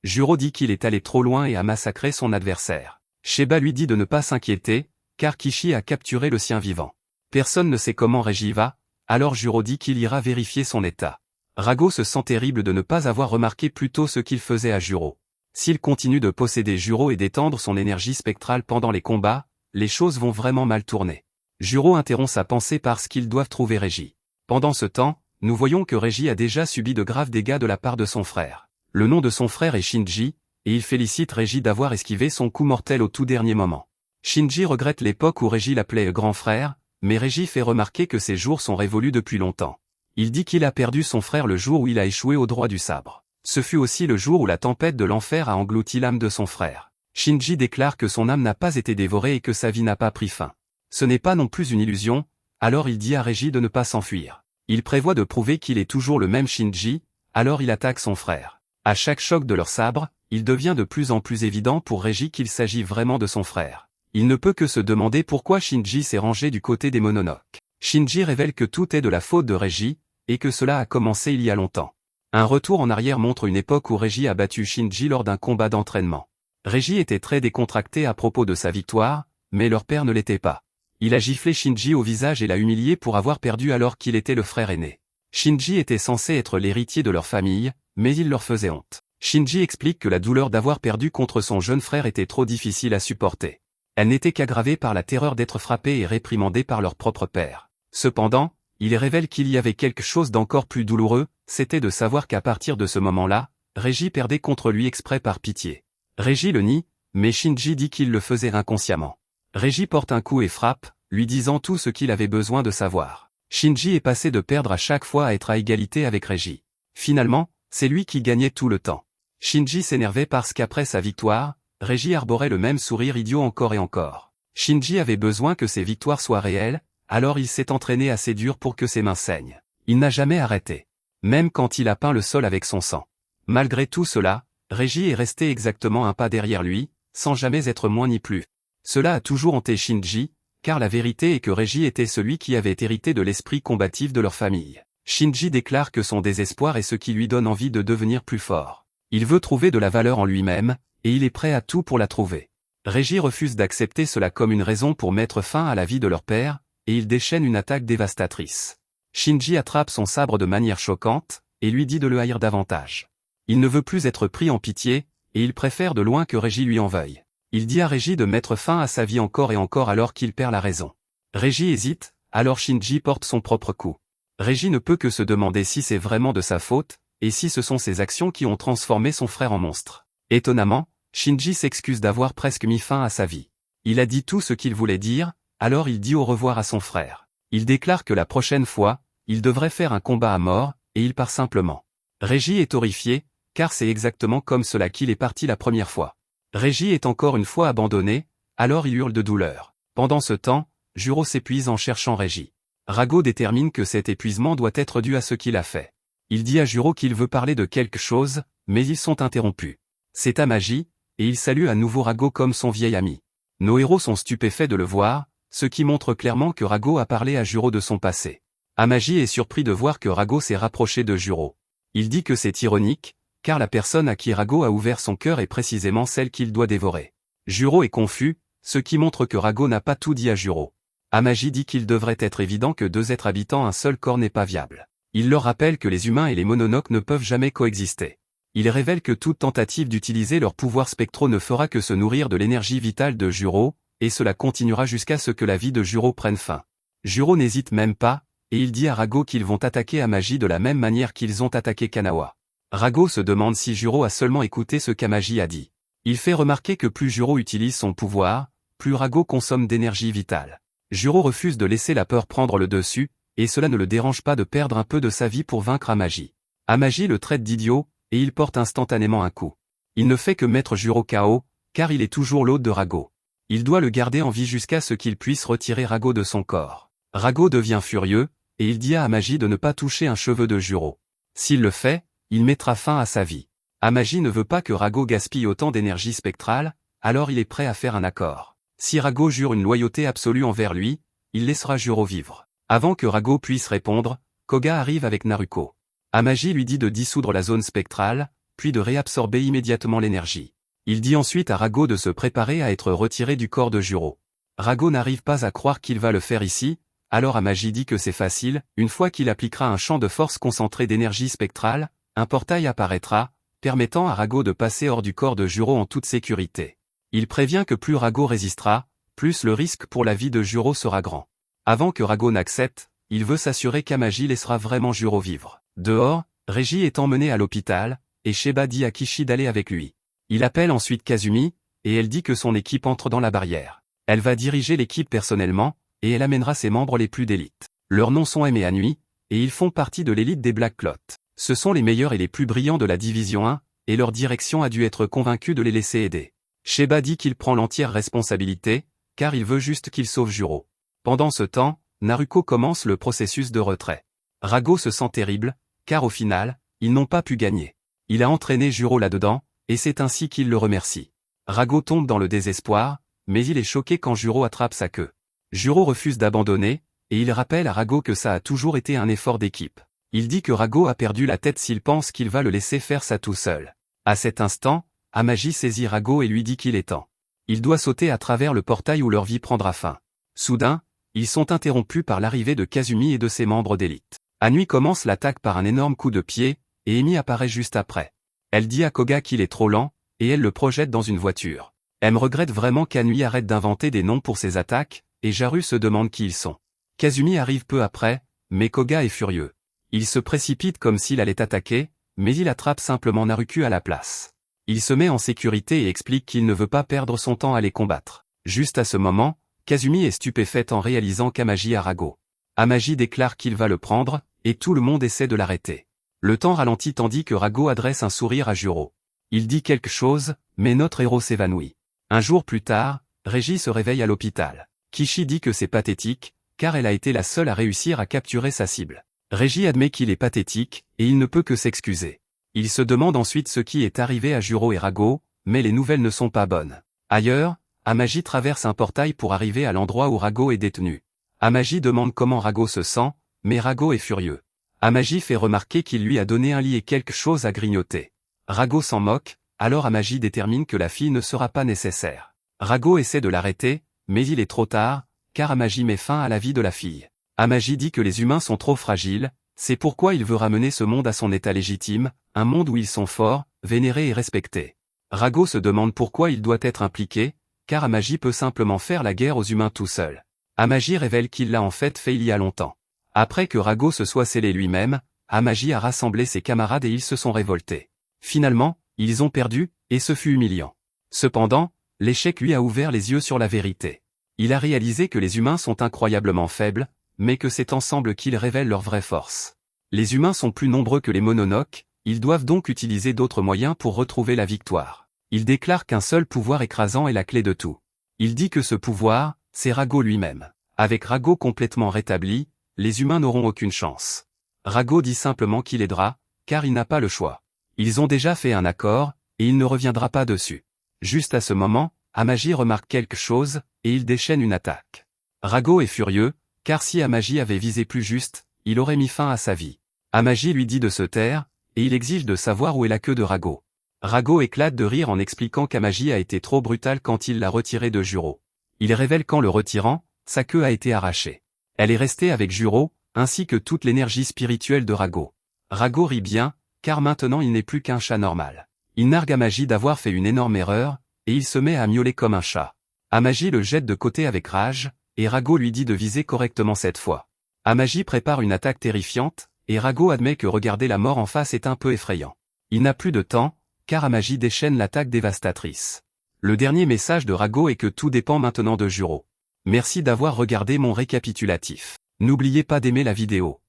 Juro dit qu'il est allé trop loin et a massacré son adversaire. Sheba lui dit de ne pas s'inquiéter, car Kishi a capturé le sien vivant. Personne ne sait comment Régi va, alors Juro dit qu'il ira vérifier son état. Rago se sent terrible de ne pas avoir remarqué plus tôt ce qu'il faisait à Juro. S'il continue de posséder Juro et d'étendre son énergie spectrale pendant les combats, les choses vont vraiment mal tourner. Juro interrompt sa pensée parce qu'ils doivent trouver Régi. Pendant ce temps, nous voyons que Régi a déjà subi de graves dégâts de la part de son frère. Le nom de son frère est Shinji, et il félicite Régi d'avoir esquivé son coup mortel au tout dernier moment. Shinji regrette l'époque où Régi l'appelait grand frère, mais Régi fait remarquer que ses jours sont révolus depuis longtemps. Il dit qu'il a perdu son frère le jour où il a échoué au droit du sabre. Ce fut aussi le jour où la tempête de l'enfer a englouti l'âme de son frère. Shinji déclare que son âme n'a pas été dévorée et que sa vie n'a pas pris fin. Ce n'est pas non plus une illusion, alors il dit à Régi de ne pas s'enfuir. Il prévoit de prouver qu'il est toujours le même Shinji, alors il attaque son frère. À chaque choc de leur sabre, il devient de plus en plus évident pour Régi qu'il s'agit vraiment de son frère. Il ne peut que se demander pourquoi Shinji s'est rangé du côté des mononoques. Shinji révèle que tout est de la faute de Régi, et que cela a commencé il y a longtemps. Un retour en arrière montre une époque où Régi a battu Shinji lors d'un combat d'entraînement. Régi était très décontracté à propos de sa victoire, mais leur père ne l'était pas. Il a giflé Shinji au visage et l'a humilié pour avoir perdu alors qu'il était le frère aîné. Shinji était censé être l'héritier de leur famille, mais il leur faisait honte. Shinji explique que la douleur d'avoir perdu contre son jeune frère était trop difficile à supporter. Elle n'était qu'aggravée par la terreur d'être frappé et réprimandé par leur propre père. Cependant, il révèle qu'il y avait quelque chose d'encore plus douloureux, c'était de savoir qu'à partir de ce moment-là, Régi perdait contre lui exprès par pitié. Régi le nie, mais Shinji dit qu'il le faisait inconsciemment. Régi porte un coup et frappe, lui disant tout ce qu'il avait besoin de savoir. Shinji est passé de perdre à chaque fois à être à égalité avec Régi. Finalement, c'est lui qui gagnait tout le temps. Shinji s'énervait parce qu'après sa victoire, Régi arborait le même sourire idiot encore et encore. Shinji avait besoin que ses victoires soient réelles, alors il s'est entraîné assez dur pour que ses mains saignent. Il n'a jamais arrêté. Même quand il a peint le sol avec son sang. Malgré tout cela, Reiji est resté exactement un pas derrière lui, sans jamais être moins ni plus. Cela a toujours hanté Shinji, car la vérité est que Reiji était celui qui avait hérité de l'esprit combatif de leur famille. Shinji déclare que son désespoir est ce qui lui donne envie de devenir plus fort. Il veut trouver de la valeur en lui-même, et il est prêt à tout pour la trouver. Reiji refuse d'accepter cela comme une raison pour mettre fin à la vie de leur père, et il déchaîne une attaque dévastatrice. Shinji attrape son sabre de manière choquante, et lui dit de le haïr davantage. Il ne veut plus être pris en pitié, et il préfère de loin que Reiji lui en veuille. Il dit à Reiji de mettre fin à sa vie encore et encore alors qu'il perd la raison. Reiji hésite, alors Shinji porte son propre coup. Reiji ne peut que se demander si c'est vraiment de sa faute, et si ce sont ses actions qui ont transformé son frère en monstre. Étonnamment, Shinji s'excuse d'avoir presque mis fin à sa vie. Il a dit tout ce qu'il voulait dire, alors il dit au revoir à son frère. Il déclare que la prochaine fois, il devrait faire un combat à mort, et il part simplement. Reiji est horrifié, car c'est exactement comme cela qu'il est parti la première fois. Reiji est encore une fois abandonné, alors il hurle de douleur. Pendant ce temps, Juro s'épuise en cherchant Reiji. Rago détermine que cet épuisement doit être dû à ce qu'il a fait. Il dit à Juro qu'il veut parler de quelque chose, mais ils sont interrompus. C'est Amagi, et il salue à nouveau Rago comme son vieil ami. Nos héros sont stupéfaits de le voir, ce qui montre clairement que Rago a parlé à Juro de son passé. Amagi est surpris de voir que Rago s'est rapproché de Juro. Il dit que c'est ironique, car la personne à qui Rago a ouvert son cœur est précisément celle qu'il doit dévorer. Juro est confus, ce qui montre que Rago n'a pas tout dit à Juro. Amagi dit qu'il devrait être évident que deux êtres habitant un seul corps n'est pas viable. Il leur rappelle que les humains et les mononoques ne peuvent jamais coexister. Il révèle que toute tentative d'utiliser leurs pouvoirs spectraux ne fera que se nourrir de l'énergie vitale de Juro, et cela continuera jusqu'à ce que la vie de Juro prenne fin. Juro n'hésite même pas, et il dit à Rago qu'ils vont attaquer Amagi de la même manière qu'ils ont attaqué Kanawa. Rago se demande si Juro a seulement écouté ce qu'Amagi a dit. Il fait remarquer que plus Juro utilise son pouvoir, plus Rago consomme d'énergie vitale. Juro refuse de laisser la peur prendre le dessus, et cela ne le dérange pas de perdre un peu de sa vie pour vaincre Amagi. Amagi le traite d'idiot, et il porte instantanément un coup. Il ne fait que mettre Juro KO, car il est toujours l'hôte de Rago. Il doit le garder en vie jusqu'à ce qu'il puisse retirer Rago de son corps. Rago devient furieux, et il dit à Amagi de ne pas toucher un cheveu de Juro. S'il le fait, il mettra fin à sa vie. Amagi ne veut pas que Rago gaspille autant d'énergie spectrale, alors il est prêt à faire un accord. Si Rago jure une loyauté absolue envers lui, il laissera Juro vivre. Avant que Rago puisse répondre, Koga arrive avec Naruko. Amagi lui dit de dissoudre la zone spectrale, puis de réabsorber immédiatement l'énergie. Il dit ensuite à Rago de se préparer à être retiré du corps de Juro. Rago n'arrive pas à croire qu'il va le faire ici, alors Amagi dit que c'est facile, une fois qu'il appliquera un champ de force concentré d'énergie spectrale, un portail apparaîtra, permettant à Rago de passer hors du corps de Juro en toute sécurité. Il prévient que plus Rago résistera, plus le risque pour la vie de Juro sera grand. Avant que Rago n'accepte, il veut s'assurer qu'Amagi laissera vraiment Juro vivre. Dehors, Reiji est emmené à l'hôpital, et Sheba dit à Kishi d'aller avec lui. Il appelle ensuite Kazumi, et elle dit que son équipe entre dans la barrière. Elle va diriger l'équipe personnellement, et elle amènera ses membres les plus d'élite. Leurs noms sont M et Anui, et ils font partie de l'élite des Black Cloth. Ce sont les meilleurs et les plus brillants de la Division 1, et leur direction a dû être convaincue de les laisser aider. Sheba dit qu'il prend l'entière responsabilité, car il veut juste qu'il sauve Juro. Pendant ce temps, Naruko commence le processus de retrait. Rago se sent terrible, car au final, ils n'ont pas pu gagner. Il a entraîné Juro là-dedans, et c'est ainsi qu'il le remercie. Rago tombe dans le désespoir, mais il est choqué quand Juro attrape sa queue. Juro refuse d'abandonner, et il rappelle à Rago que ça a toujours été un effort d'équipe. Il dit que Rago a perdu la tête s'il pense qu'il va le laisser faire ça tout seul. À cet instant, Amagi saisit Rago et lui dit qu'il est temps. Il doit sauter à travers le portail où leur vie prendra fin. Soudain, ils sont interrompus par l'arrivée de Kazumi et de ses membres d'élite. Anui commence l'attaque par un énorme coup de pied, et Emi apparaît juste après. Elle dit à Koga qu'il est trop lent, et elle le projette dans une voiture. Elle regrette vraiment qu'Anui arrête d'inventer des noms pour ses attaques, et Jaru se demande qui ils sont. Kazumi arrive peu après, mais Koga est furieux. Il se précipite comme s'il allait attaquer, mais il attrape simplement Naruko à la place. Il se met en sécurité et explique qu'il ne veut pas perdre son temps à les combattre. Juste à ce moment, Kazumi est stupéfaite en réalisant qu'Amagi a Rago. Amagi déclare qu'il va le prendre, et tout le monde essaie de l'arrêter. Le temps ralentit tandis que Rago adresse un sourire à Juro. Il dit quelque chose, mais notre héros s'évanouit. Un jour plus tard, Reiji se réveille à l'hôpital. Kishi dit que c'est pathétique, car elle a été la seule à réussir à capturer sa cible. Régi admet qu'il est pathétique, et il ne peut que s'excuser. Il se demande ensuite ce qui est arrivé à Juro et Rago, mais les nouvelles ne sont pas bonnes. Ailleurs, Amagi traverse un portail pour arriver à l'endroit où Rago est détenu. Amagi demande comment Rago se sent, mais Rago est furieux. Amagi fait remarquer qu'il lui a donné un lit et quelque chose à grignoter. Rago s'en moque, alors Amagi détermine que la fille ne sera pas nécessaire. Rago essaie de l'arrêter, mais il est trop tard, car Amagi met fin à la vie de la fille. Amagi dit que les humains sont trop fragiles, c'est pourquoi il veut ramener ce monde à son état légitime, un monde où ils sont forts, vénérés et respectés. Rago se demande pourquoi il doit être impliqué, car Amagi peut simplement faire la guerre aux humains tout seul. Amagi révèle qu'il l'a en fait fait il y a longtemps. Après que Rago se soit scellé lui-même, Amagi a rassemblé ses camarades et ils se sont révoltés. Finalement, ils ont perdu, et ce fut humiliant. Cependant, l'échec lui a ouvert les yeux sur la vérité. Il a réalisé que les humains sont incroyablement faibles, mais que c'est ensemble qu'ils révèlent leur vraie force. Les humains sont plus nombreux que les mononoques, ils doivent donc utiliser d'autres moyens pour retrouver la victoire. Il déclare qu'un seul pouvoir écrasant est la clé de tout. Il dit que ce pouvoir, c'est Rago lui-même. Avec Rago complètement rétabli, les humains n'auront aucune chance. Rago dit simplement qu'il aidera, car il n'a pas le choix. Ils ont déjà fait un accord, et il ne reviendra pas dessus. Juste à ce moment, Amagi remarque quelque chose, et il déchaîne une attaque. Rago est furieux, car si Amagi avait visé plus juste, il aurait mis fin à sa vie. Amagi lui dit de se taire, et il exige de savoir où est la queue de Rago. Rago éclate de rire en expliquant qu'Amagi a été trop brutal quand il l'a retiré de Juro. Il révèle qu'en le retirant, sa queue a été arrachée. Elle est restée avec Juro, ainsi que toute l'énergie spirituelle de Rago. Rago rit bien, car maintenant il n'est plus qu'un chat normal. Il nargue Amagi d'avoir fait une énorme erreur, et il se met à miauler comme un chat. Amagi le jette de côté avec rage, et Rago lui dit de viser correctement cette fois. Amagi prépare une attaque terrifiante, et Rago admet que regarder la mort en face est un peu effrayant. Il n'a plus de temps, car Amagi déchaîne l'attaque dévastatrice. Le dernier message de Rago est que tout dépend maintenant de Juro. Merci d'avoir regardé mon récapitulatif. N'oubliez pas d'aimer la vidéo.